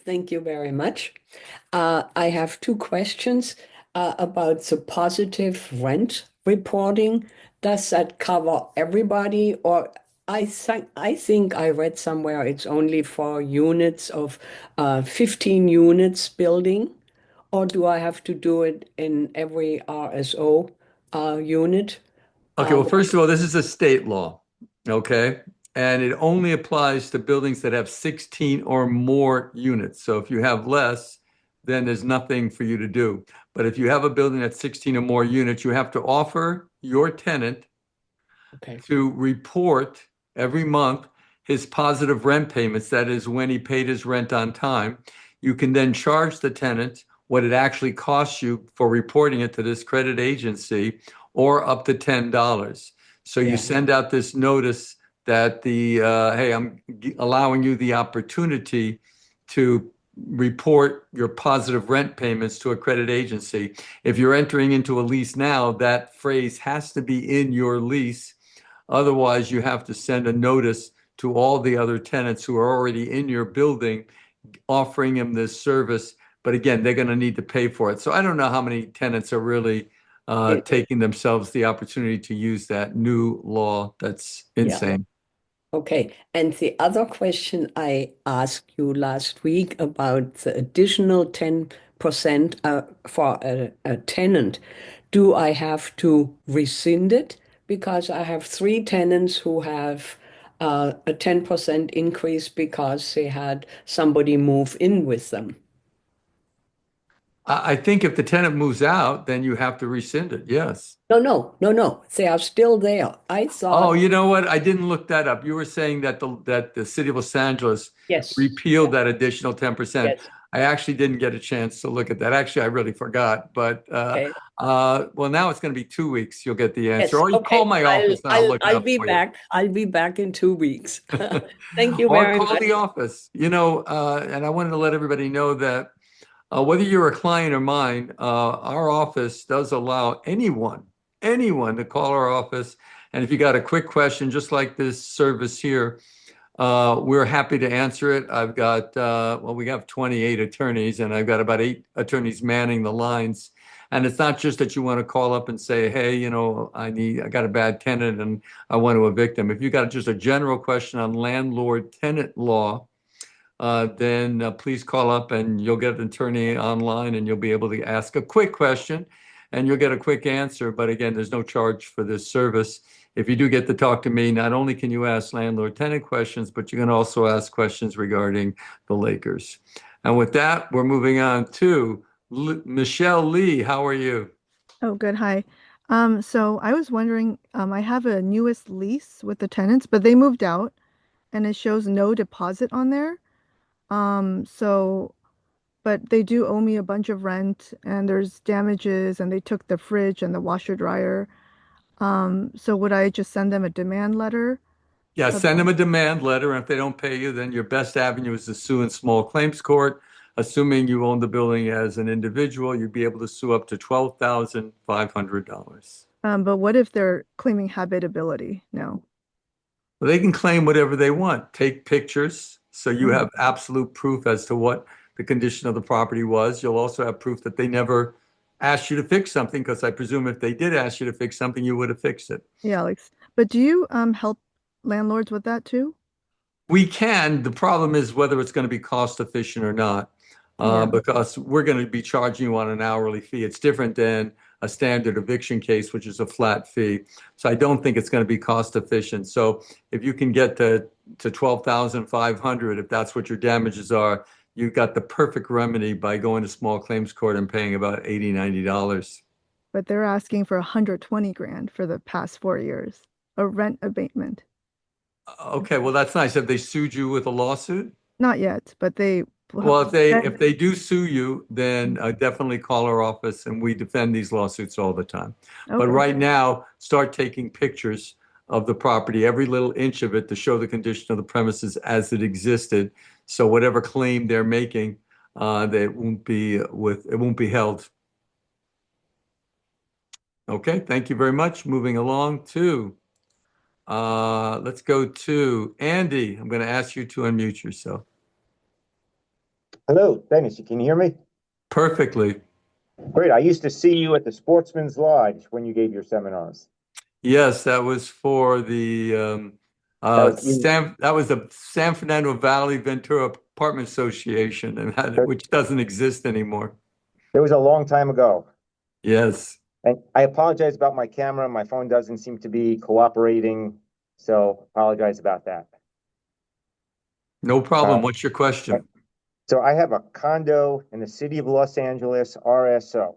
[SPEAKER 10] Thank you very much. I have two questions about the positive rent reporting. Does that cover everybody, or I think I read somewhere it's only for units of 15 units building, or do I have to do it in every RSO unit?
[SPEAKER 1] Okay, well, first of all, this is a state law, okay? And it only applies to buildings that have 16 or more units. So if you have less, then there's nothing for you to do. But if you have a building that's 16 or more units, you have to offer your tenant to report every month his positive rent payments. That is when he paid his rent on time. You can then charge the tenant what it actually costs you for reporting it to this credit agency, or up to $10. So you send out this notice that hey, I'm allowing you the opportunity to report your positive rent payments to a credit agency. If you're entering into a lease now, that phrase has to be in your lease. Otherwise, you have to send a notice to all the other tenants who are already in your building, offering them this service. But again, they're going to need to pay for it. So I don't know how many tenants are really taking themselves the opportunity to use that new law. That's insane.
[SPEAKER 10] Okay, and the other question I asked you last week about the additional 10% for a tenant, do I have to rescind it? Because I have 3 tenants who have a 10% increase because they had somebody move in with them.
[SPEAKER 1] I think if the tenant moves out, then you have to rescind it. Yes.
[SPEAKER 10] No. They are still there. I thought.
[SPEAKER 1] Oh, you know what? I didn't look that up. You were saying that the city of Los Angeles
[SPEAKER 10] Yes.
[SPEAKER 1] repealed that additional 10%.
[SPEAKER 10] Yes.
[SPEAKER 1] I actually didn't get a chance to look at that. Actually, I really forgot. But
[SPEAKER 10] Okay.
[SPEAKER 1] well, now it's going to be 2 weeks. You'll get the answer,
[SPEAKER 10] Yes,
[SPEAKER 1] or you call
[SPEAKER 10] okay.
[SPEAKER 1] my office and I'll look it
[SPEAKER 10] I'll
[SPEAKER 1] up
[SPEAKER 10] be
[SPEAKER 1] for you.
[SPEAKER 10] back. I'll be back in 2 weeks. Thank you
[SPEAKER 1] Or
[SPEAKER 10] very
[SPEAKER 1] call
[SPEAKER 10] much.
[SPEAKER 1] the office. And I wanted to let everybody know that whether you're a client or mine, our office does allow anyone to call our office. And if you got a quick question, just like this service here, we're happy to answer it. I've got, well, we have 28 attorneys and I've got about 8 attorneys manning the lines. And it's not just that you want to call up and say, hey, you know, I got a bad tenant and I want to evict them. If you got just a general question on landlord tenant law, then please call up and you'll get an attorney online and you'll be able to ask a quick question and you'll get a quick answer. But again, there's no charge for this service. If you do get to talk to me, not only can you ask landlord tenant questions, but you can also ask questions regarding the Lakers. And with that, we're moving on to Michelle Lee. How are you?
[SPEAKER 11] Oh, good. Hi. So I was wondering, I have a newest lease with the tenants, but they moved out and it shows no deposit on there. So, but they do owe me a bunch of rent and there's damages and they took the fridge and the washer dryer. So would I just send them a demand letter?
[SPEAKER 1] Yeah,
[SPEAKER 11] Of-
[SPEAKER 1] send them a demand letter, and if they don't pay you, then your best avenue is to sue in small claims court. Assuming you own the building as an individual, you'd be able to sue up to $12,500.
[SPEAKER 11] But what if they're claiming habitability? No.
[SPEAKER 1] Well, they can claim whatever they want. Take pictures so you
[SPEAKER 11] Mhm.
[SPEAKER 1] have absolute proof as to what the condition of the property was. You'll also have proof that they never asked you to fix something, because I presume if they did ask you to fix something, you would have fixed it.
[SPEAKER 11] Yeah, but do you help landlords with that too?
[SPEAKER 1] We can. The problem is whether it's going to be cost efficient or not,
[SPEAKER 11] Yeah.
[SPEAKER 1] because we're going to be charging you on an hourly fee. It's different than a standard eviction case, which is a flat fee. So I don't think it's going to be cost efficient. So if you can get to 12,500, if that's what your damages are, you've got the perfect remedy by going to small claims court and paying about $80, $90.
[SPEAKER 11] But they're asking for 120 grand for the past 4 years, a rent abatement.
[SPEAKER 1] Okay, well, that's nice. Have they sued you with a lawsuit?
[SPEAKER 11] Not yet, but they,
[SPEAKER 1] Well, if they do sue you, then definitely call our office and we defend these lawsuits all the time. But
[SPEAKER 11] okay.
[SPEAKER 1] right now, start taking pictures of the property, every little inch of it, to show the condition of the premises as it existed. So whatever claim they're making, it won't be held. Okay, thank you very much. Moving along to, let's go to Andy. I'm going to ask you to unmute yourself.
[SPEAKER 12] Hello, Dennis, you can hear me?
[SPEAKER 1] Perfectly.
[SPEAKER 12] Great. I used to see you at the Sportsman's Lodge when you gave your seminars.
[SPEAKER 1] Yes, that was for the that was the San Fernando Valley Ventura Apartment Association, and which doesn't exist anymore.
[SPEAKER 12] It was a long time ago.
[SPEAKER 1] Yes.
[SPEAKER 12] And I apologize about my camera. My phone doesn't seem to be cooperating, so apologize about that.
[SPEAKER 1] No problem. What's your question?
[SPEAKER 12] So I have a condo in the city of Los Angeles, RSO.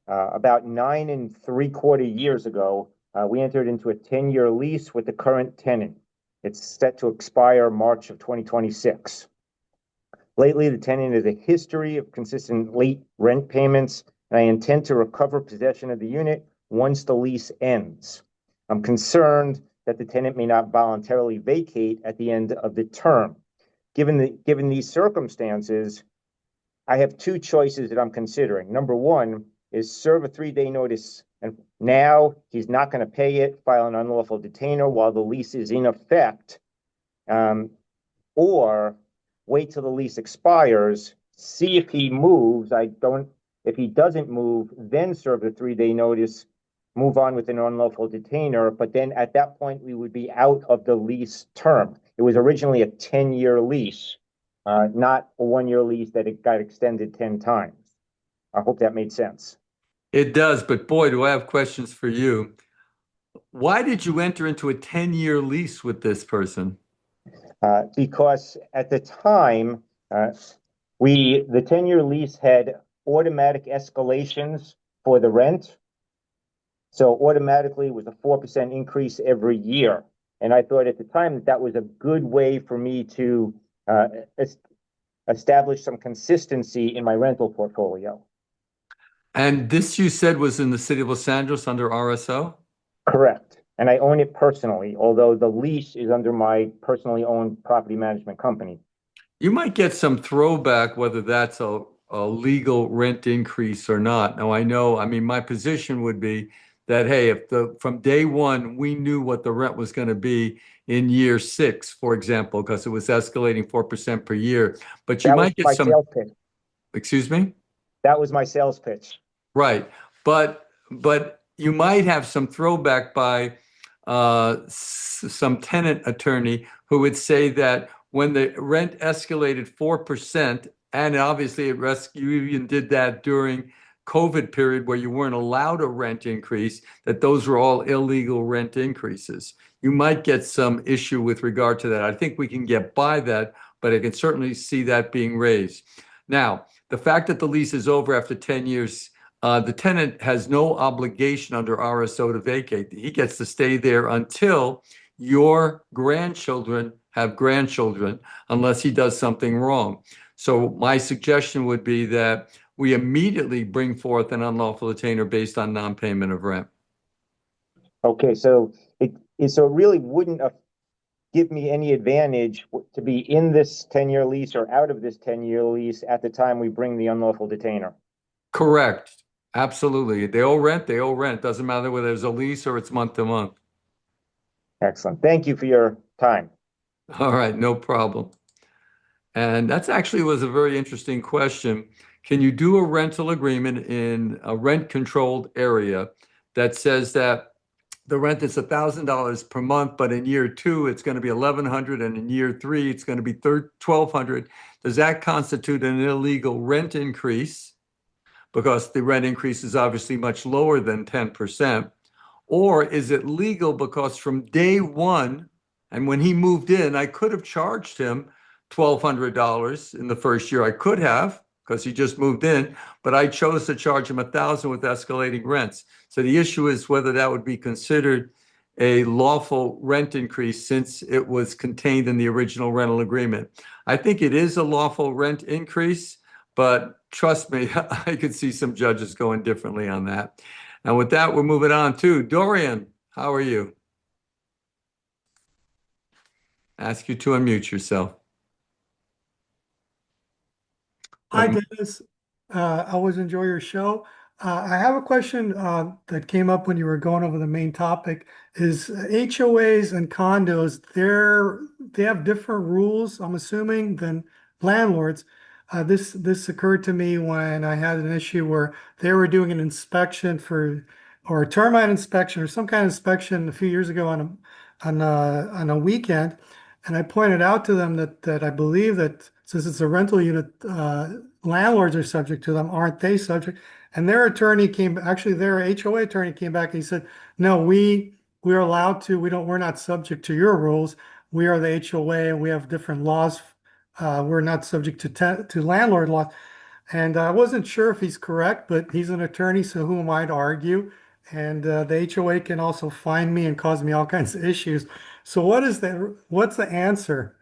[SPEAKER 12] About 9.75 years ago, we entered into a 10-year lease with the current tenant. It's set to expire March of 2026. Lately, the tenant has a history of consistent late rent payments, and I intend to recover possession of the unit once the lease ends. I'm concerned that the tenant may not voluntarily vacate at the end of the term. Given these circumstances, I have 2 choices that I'm considering. Number 1 is serve a 3-day notice, and now he's not going to pay it, file an unlawful detainer while the lease is in effect, or wait till the lease expires, see if he moves. If he doesn't move, then serve the 3-day notice, move on with an unlawful detainer, but then at that point we would be out of the lease term. It was originally a 10-year lease, not a 1-year lease that it got extended 10 times. I hope that made sense.
[SPEAKER 1] It does, but boy, do I have questions for you. Why did you enter into a 10-year lease with this person?
[SPEAKER 12] Because at the time, the 10-year lease had automatic escalations for the rent. So automatically it was a 4% increase every year. And I thought at the time that was a good way for me to establish some consistency in my rental portfolio.
[SPEAKER 1] And this, you said, was in the city of Los Angeles under RSO?
[SPEAKER 12] Correct. And I own it personally, although the lease is under my personally owned property management company.
[SPEAKER 1] You might get some throwback, whether that's a legal rent increase or not. Now, I mean, my position would be that, hey, if from day one, we knew what the rent was going to be in year 6, for example, because it was escalating 4% per year. But you
[SPEAKER 12] That was
[SPEAKER 1] might get
[SPEAKER 12] my
[SPEAKER 1] some,
[SPEAKER 12] sales pitch.
[SPEAKER 1] excuse me?
[SPEAKER 12] That was my sales pitch.
[SPEAKER 1] Right. But you might have some throwback by some tenant attorney who would say that when the rent escalated 4%, and obviously you even did that during COVID period where you weren't allowed a rent increase, that those were all illegal rent increases. You might get some issue with regard to that. I think we can get by that, but I can certainly see that being raised. Now, the fact that the lease is over after 10 years, the tenant has no obligation under RSO to vacate. He gets to stay there until your grandchildren have grandchildren, unless he does something wrong. So my suggestion would be that we immediately bring forth an unlawful detainer based on non-payment of rent.
[SPEAKER 12] Okay, so it really wouldn't give me any advantage to be in this 10-year lease or out of this 10-year lease at the time we bring the unlawful detainer.
[SPEAKER 1] Correct. Absolutely. They owe rent, they owe rent. Doesn't matter whether there's a lease or it's month to month.
[SPEAKER 12] Excellent. Thank you for your time.
[SPEAKER 1] All right, no problem. And that's actually was a very interesting question. Can you do a rental agreement in a rent-controlled area that says that the rent is $1,000 per month, but in year 2 it's going to be $1,100, and in year 3 it's going to be $1,200? Does that constitute an illegal rent increase? Because the rent increase is obviously much lower than 10%. Or is it legal because from day one, and when he moved in, I could have charged him $1,200 in the first year. I could have, because he just moved in, but I chose to charge him $1,000 with escalating rents. So the issue is whether that would be considered a lawful rent increase since it was contained in the original rental agreement. I think it is a lawful rent increase, but trust me, I could see some judges going differently on that. And with that, we're moving on to Dorian. How are you? Ask you to unmute yourself.
[SPEAKER 13] Hi, Dennis. I always enjoy your show. I have a question that came up when you were going over the main topic. Is HOAs and condos, they have different rules, I'm assuming, than landlords. This occurred to me when I had an issue where they were doing an inspection or a termite inspection or some kind of inspection a few years ago on a weekend. And I pointed out to them that I believe that since it's a rental unit, landlords are subject to them, aren't they subject? And their attorney their HOA attorney came back and he said, no, we're allowed to, we're not subject to your rules. We are the HOA and we have different laws. We're not subject to landlord law. And I wasn't sure if he's correct, but he's an attorney, so who am I to argue? And the HOA can also fine me and cause me all kinds of issues. So what's the answer?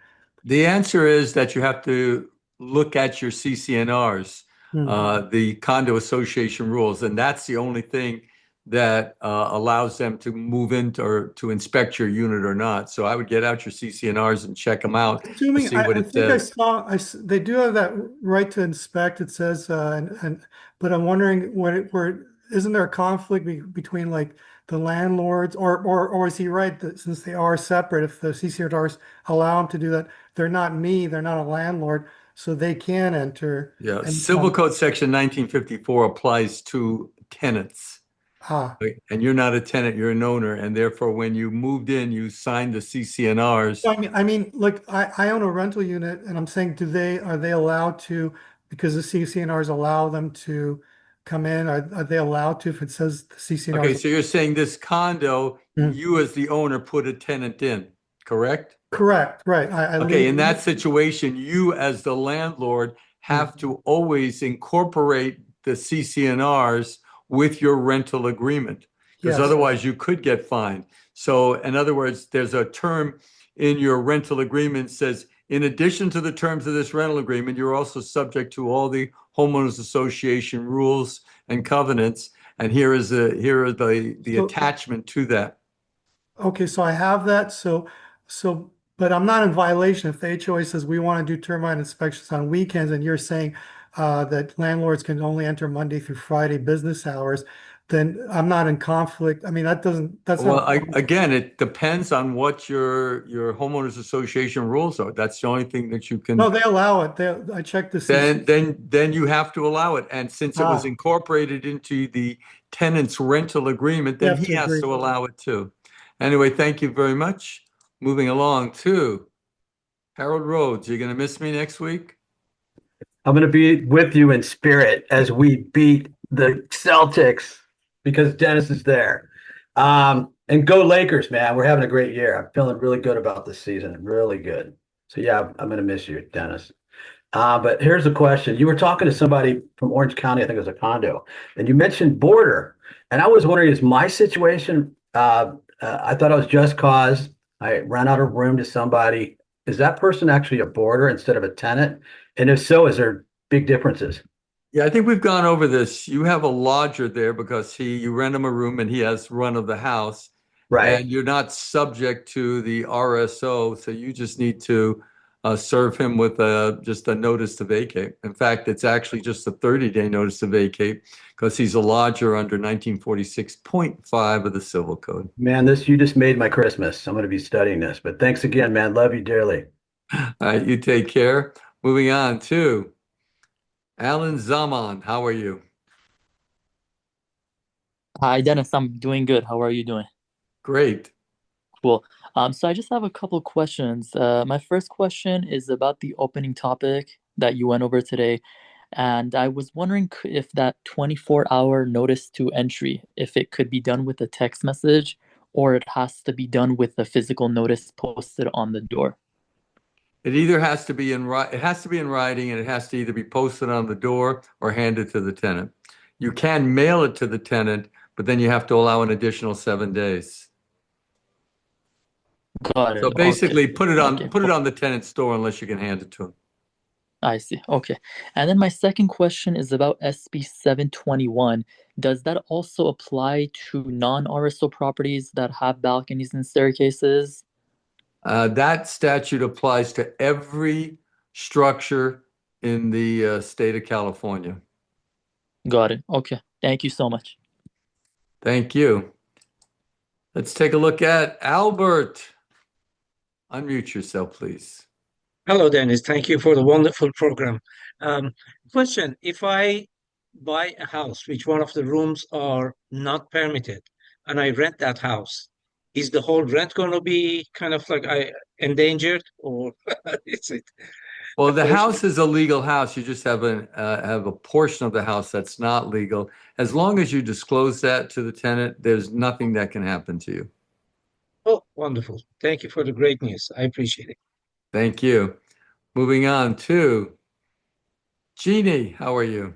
[SPEAKER 1] The answer is that you have to look at your CCNRs, the condo association rules, and that's the only thing that allows them to move into or to inspect your unit or not. So I would get out your CCNRs and check them out to see what it says.
[SPEAKER 13] They do have that right to inspect, it says, but I'm wondering where isn't there a conflict between like the landlords or is he right that since they are separate, if the CCNRs allow them to do that, they're not a landlord, so they can enter.
[SPEAKER 1] Yeah,
[SPEAKER 13] and
[SPEAKER 1] Civil Code Section 1954 applies to tenants. And you're not a tenant, you're an owner, and therefore when you moved in, you signed the CCNRs.
[SPEAKER 13] I mean, like I own a rental unit, and I'm saying, are they allowed to, because the CCNRs allow them to come in? Are they allowed to if it says the CCNRs?
[SPEAKER 1] Okay, so you're saying this condo, you as the owner put a tenant in, correct?
[SPEAKER 13] Correct, right.
[SPEAKER 1] Okay, in that situation, you as the landlord have to always incorporate the CCNRs with your rental agreement, because otherwise you could get fined. So in other words, there's a term in your rental agreement says, in addition to the terms of this rental agreement, you're also subject to all the homeowners association rules and covenants. And here are the attachment to that.
[SPEAKER 13] Okay, so I have that. But I'm not in violation if the HOA says we want to do termite inspections on weekends, and you're saying that landlords can only enter Monday through Friday business hours. then I'm not in conflict. I mean, that's
[SPEAKER 1] Well,
[SPEAKER 13] not.
[SPEAKER 1] again, it depends on what your homeowners association rules are. That's the only thing that you
[SPEAKER 13] No,
[SPEAKER 1] can,
[SPEAKER 13] they allow it. I checked the CC.
[SPEAKER 1] then you have to allow it. And since it was
[SPEAKER 13] Ah,
[SPEAKER 1] incorporated into the tenant's rental agreement,
[SPEAKER 13] you
[SPEAKER 1] then
[SPEAKER 13] have
[SPEAKER 1] he
[SPEAKER 13] to
[SPEAKER 1] has
[SPEAKER 13] agree.
[SPEAKER 1] to allow it too. Anyway, thank you very much. Moving along to Harold Rhodes. You're gonna miss me next week?
[SPEAKER 14] I'm going to be with you in spirit as we beat the Celtics because Dennis is there. And go Lakers, man. We're having a great year. I'm feeling really good about this season. Really good. So yeah, I'm going to miss you, Dennis. But here's a question. You were talking to somebody from Orange County, I think it was a condo, and you mentioned border. And I was wondering, is my situation, I thought I was just cause I ran out of room to somebody. Is that person actually a boarder instead of a tenant? And if so, is there big differences?
[SPEAKER 1] Yeah, I think we've gone over this. You have a lodger there because you rent him a room and he has run of the house.
[SPEAKER 14] Right.
[SPEAKER 1] And you're not subject to the RSO, so you just need to serve him with just a notice to vacate. In fact, it's actually just a 30-day notice to vacate because he's a lodger under 1946.5 of the Civil Code.
[SPEAKER 14] Man, you just made my Christmas. I'm going to be studying this. But thanks again, man. Love you dearly.
[SPEAKER 1] All right, you take care. Moving on to Alan Zaman. How are you?
[SPEAKER 15] Hi, Dennis. I'm doing good. How are you doing?
[SPEAKER 1] Great.
[SPEAKER 15] Cool. So I just have a couple of questions. My first question is about the opening topic that you went over today, and I was wondering if that 24-hour notice to entry, if it could be done with a text message, or it has to be done with a physical notice posted on the door.
[SPEAKER 1] It either has to be it has to be in writing, and it has to either be posted on the door or handed to the tenant. You can mail it to the tenant, but then you have to allow an additional 7 days.
[SPEAKER 15] Got
[SPEAKER 1] So
[SPEAKER 15] it. Okay.
[SPEAKER 1] basically, put it
[SPEAKER 15] Okay.
[SPEAKER 1] on the tenant's door unless you can hand it to him.
[SPEAKER 15] I see. Okay. And then my second question is about SB 721. Does that also apply to non-RSO properties that have balconies and staircases?
[SPEAKER 1] That statute applies to every structure in the state of California.
[SPEAKER 15] Got it. Okay. Thank you so much.
[SPEAKER 1] Thank you. Let's take a look at Albert. Unmute yourself, please.
[SPEAKER 16] Hello, Dennis. Thank you for the wonderful program. Question, if I buy a house which one of the rooms are not permitted and I rent that house, is the whole rent going to be kind of like endangered or is it
[SPEAKER 1] Well,
[SPEAKER 16] a
[SPEAKER 1] the
[SPEAKER 16] portion?
[SPEAKER 1] house is a legal house. You just have a portion of the house that's not legal. As long as you disclose that to the tenant, there's nothing that can happen to you.
[SPEAKER 16] Oh, wonderful. Thank you for the great news. I appreciate it.
[SPEAKER 1] Thank you. Moving on to Jeannie. How are you?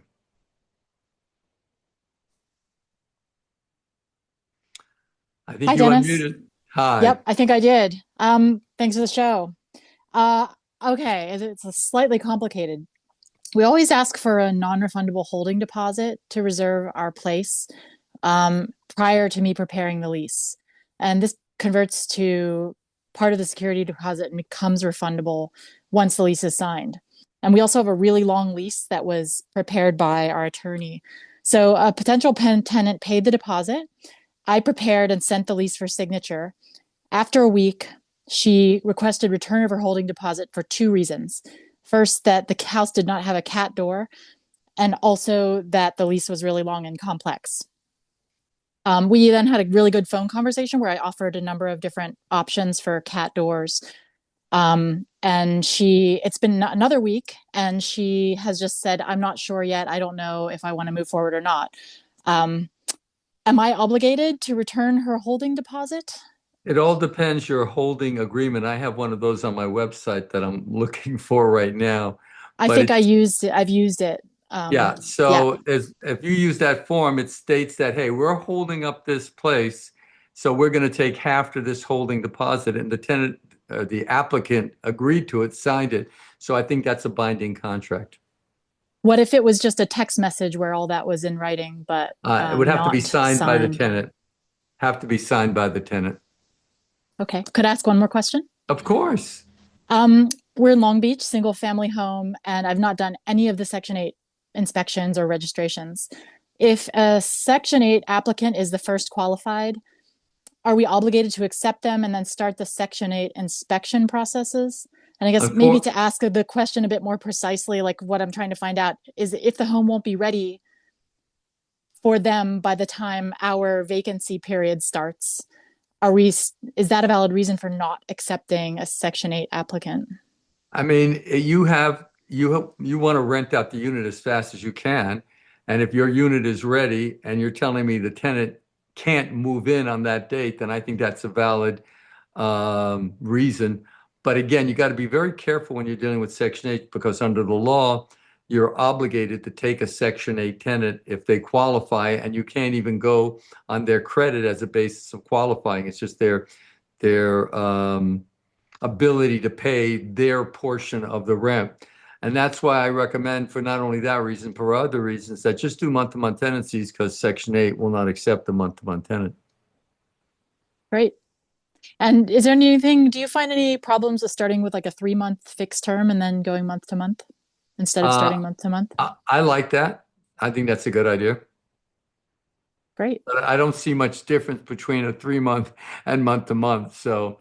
[SPEAKER 1] I think
[SPEAKER 17] Hi,
[SPEAKER 1] you
[SPEAKER 17] Dennis.
[SPEAKER 1] unmuted. Hi.
[SPEAKER 17] Yep, I think I did. Thanks for the show. Okay, it's a slightly complicated. We always ask for a non-refundable holding deposit to reserve our place prior to me preparing the lease. And this converts to part of the security deposit and becomes refundable once the lease is signed. And we also have a really long lease that was prepared by our attorney. So a potential tenant paid the deposit. I prepared and sent the lease for signature. After a week, she requested return of her holding deposit for two reasons. First, that the house did not have a cat door, and also that the lease was really long and complex. We then had a really good phone conversation where I offered a number of different options for cat doors. And it's been another week, and she has just said, I'm not sure yet. I don't know if I want to move forward or not. Am I obligated to return her holding deposit?
[SPEAKER 1] It all depends your holding agreement. I have one of those on my website that I'm looking for right now.
[SPEAKER 17] I think I've used it.
[SPEAKER 1] Yeah. So if you use that form, it states that, hey, we're holding up this place, so we're going to take half to this holding deposit. And the tenant, the applicant agreed to it, signed it. So I think that's a binding contract.
[SPEAKER 17] What if it was just a text message where all that was in writing, but
[SPEAKER 1] it would have to be
[SPEAKER 17] not
[SPEAKER 1] signed by the tenant. Have to be signed by the tenant.
[SPEAKER 17] Okay. Could I ask one more question?
[SPEAKER 1] Of course.
[SPEAKER 17] We're in Long Beach, single family home, and I've not done any of the Section 8 inspections or registrations. if a Section 8 applicant is the first qualified, are we obligated to accept them and then start the Section 8 inspection processes? And I guess maybe to ask the question a bit more precisely, like what I'm trying to find out is if the home won't be ready for them by the time our vacancy period starts, is that a valid reason for not accepting a Section 8 applicant?
[SPEAKER 1] I mean, you want to rent out the unit as fast as you can. And if your unit is ready and you're telling me the tenant can't move in on that date, then I think that's a valid reason. But again, you got to be very careful when you're dealing with Section 8 because under the law, you're obligated to take a Section 8 tenant if they qualify, and you can't even go on their credit as a basis of qualifying. It's just their ability to pay their portion of the rent. And that's why I recommend, for not only that reason, for other reasons, that just do month-to-month tenancies because Section 8 will not accept a month-to-month tenant.
[SPEAKER 17] Great. And is there anything, do you find any problems with starting with like a 3-month fixed term and then going month to month instead of starting month to month?
[SPEAKER 1] I like that. I think that's a good idea.
[SPEAKER 17] Great.
[SPEAKER 1] But I don't see much difference between a 3-month and month-to-month. So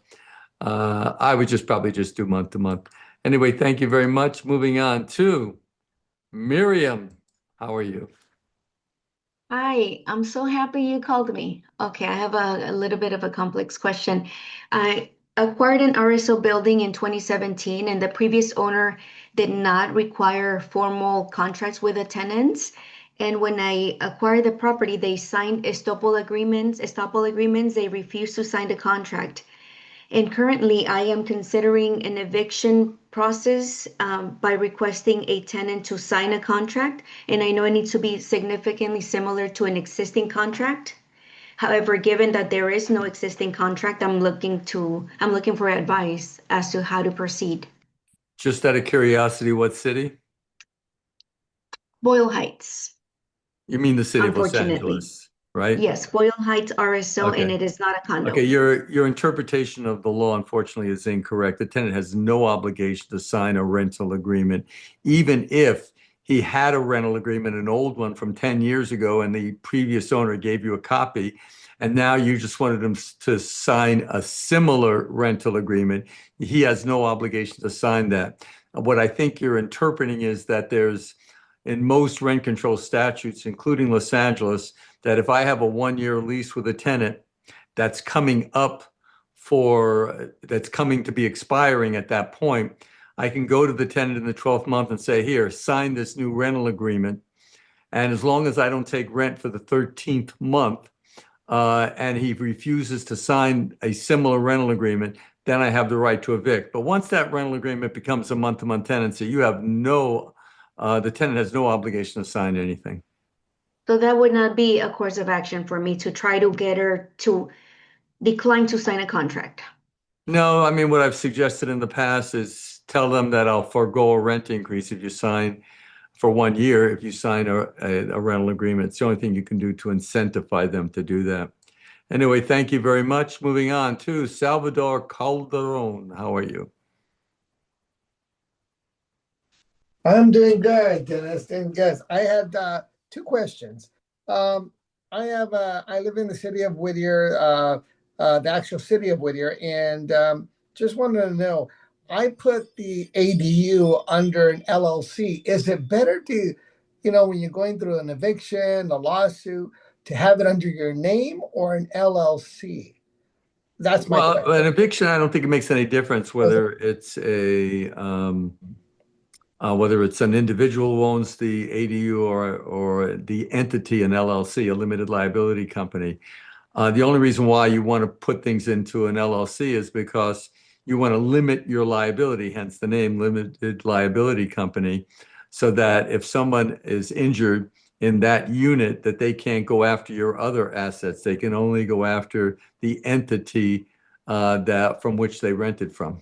[SPEAKER 1] I would probably just do month-to-month. Anyway, thank you very much. Moving on to Miriam. How are you?
[SPEAKER 18] Hi, I'm so happy you called me. Okay, I have a little bit of a complex question. I acquired an RSO building in 2017, and the previous owner did not require formal contracts with the tenants. And when I acquired the property, they signed estoppel agreements. They refused to sign the contract. And currently, I am considering an eviction process by requesting a tenant to sign a contract. And I know it needs to be significantly similar to an existing contract. However, given that there is no existing contract, I'm looking for advice as to how to proceed.
[SPEAKER 1] Just out of curiosity, what city?
[SPEAKER 18] Boyle Heights.
[SPEAKER 1] You mean the city of Los
[SPEAKER 18] Unfortunately.
[SPEAKER 1] Angeles, right?
[SPEAKER 18] Yes, Boyle Heights RSO,
[SPEAKER 1] Okay.
[SPEAKER 18] and it is not a condo.
[SPEAKER 1] Okay, your interpretation of the law, unfortunately, is incorrect. The tenant has no obligation to sign a rental agreement, even if he had a rental agreement, an old one from 10 years ago, and the previous owner gave you a copy, and now you just wanted him to sign a similar rental agreement. He has no obligation to sign that. What I think you're interpreting is that there's, in most rent control statutes, including Los Angeles, that if I have a 1-year lease with a tenant that's coming to be expiring at that point, I can go to the tenant in the 12th month and say, here, sign this new rental agreement. And as long as I don't take rent for the 13th month, and he refuses to sign a similar rental agreement, then I have the right to evict. But once that rental agreement becomes a month-to-month tenancy, the tenant has no obligation to sign anything.
[SPEAKER 18] So that would not be a course of action for me to try to get her to decline to sign a contract.
[SPEAKER 1] No, I mean, what I've suggested in the past is tell them that I'll forego a rent increase if you sign for 1 year, if you sign a rental agreement. It's the only thing you can do to incentivize them to do that. Anyway, thank you very much. Moving on to Salvador Calderon. How are you?
[SPEAKER 19] I'm doing good, Dennis. Doing good. I had 2 questions. I live in the city of Whittier, the actual city of Whittier, and just wanted to know. I put the ADU under an LLC. Is it better to, when you're going through an eviction, a lawsuit, to have it under your name or an LLC? That's my question.
[SPEAKER 1] Well, an eviction, I don't think it makes any difference whether it's whether it's an individual who owns the ADU or the entity, an LLC, a limited liability company. The only reason why you want to put things into an LLC is because you want to limit your liability, hence the name limited liability company, so that if someone is injured in that unit, that they can't go after your other assets. They can only go after the entity from which they rented from.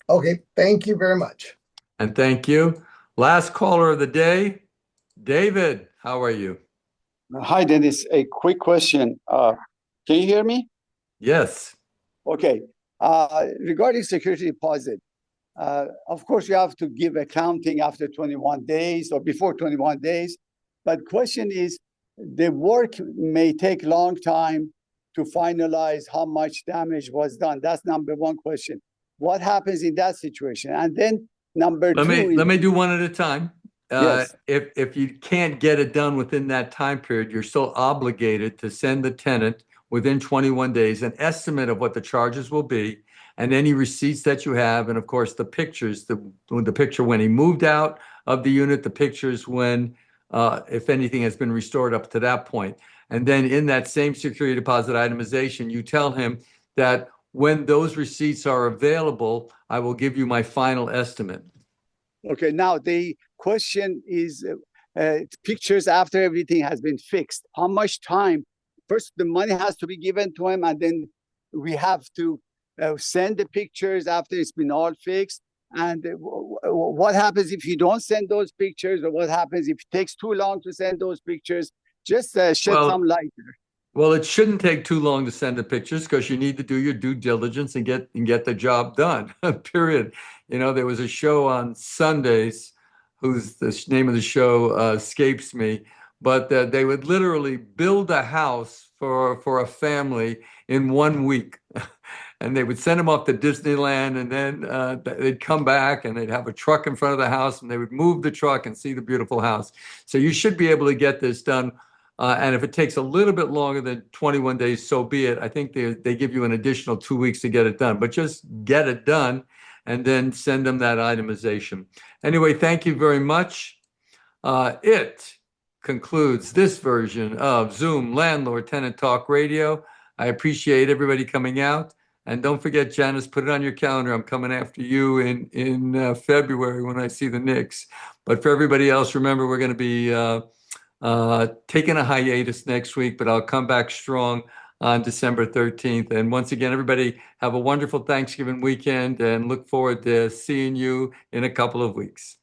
[SPEAKER 19] Okay, thank you very much.
[SPEAKER 1] And thank you. Last caller of the day, David, how are you?
[SPEAKER 20] Hi, Dennis. A quick question. Can you hear me?
[SPEAKER 1] Yes.
[SPEAKER 20] Okay. Regarding security deposit, of course, you have to give accounting after 21 days or before 21 days. But question is, the work may take long time to finalize how much damage was done. That's number one question. What happens in that situation? And then number
[SPEAKER 1] Let
[SPEAKER 20] two
[SPEAKER 1] me
[SPEAKER 20] is,
[SPEAKER 1] do one at a time.
[SPEAKER 20] yes.
[SPEAKER 1] If you can't get it done within that time period, you're still obligated to send the tenant within 21 days an estimate of what the charges will be, and any receipts that you have, and of course the pictures, the picture when he moved out of the unit, the pictures when, if anything has been restored up to that point. And then in that same security deposit itemization, you tell him that when those receipts are available, I will give you my final estimate.
[SPEAKER 20] Okay, now the question is pictures after everything has been fixed. How much time? First, the money has to be given to him, and then we have to send the pictures after it's been all fixed. And what happens if you don't send those pictures, or what happens if it takes too long to send those pictures? Just shed some light there.
[SPEAKER 1] Well, it shouldn't take too long to send the pictures because you need to do your due diligence and get the job done. Period. There was a show on Sundays, whose the name of the show escapes me, but they would literally build a house for a family in 1 week. And they would send them off to Disneyland, and then they'd come back and they'd have a truck in front of the house, and they would move the truck and see the beautiful house. So you should be able to get this done. And if it takes a little bit longer than 21 days, so be it. I think they give you an additional 2 weeks to get it done, but just get it done and then send them that itemization. Anyway, thank you very much. It concludes this version of Zoom Landlord Tenant Talk Radio. I appreciate everybody coming out. And don't forget, Janice, put it on your calendar. I'm coming after you in February when I see the Knicks. But for everybody else, remember, we're going to be taking a hiatus next week, but I'll come back strong on December 13th. And once again, everybody have a wonderful Thanksgiving weekend and look forward to seeing you in a couple of weeks.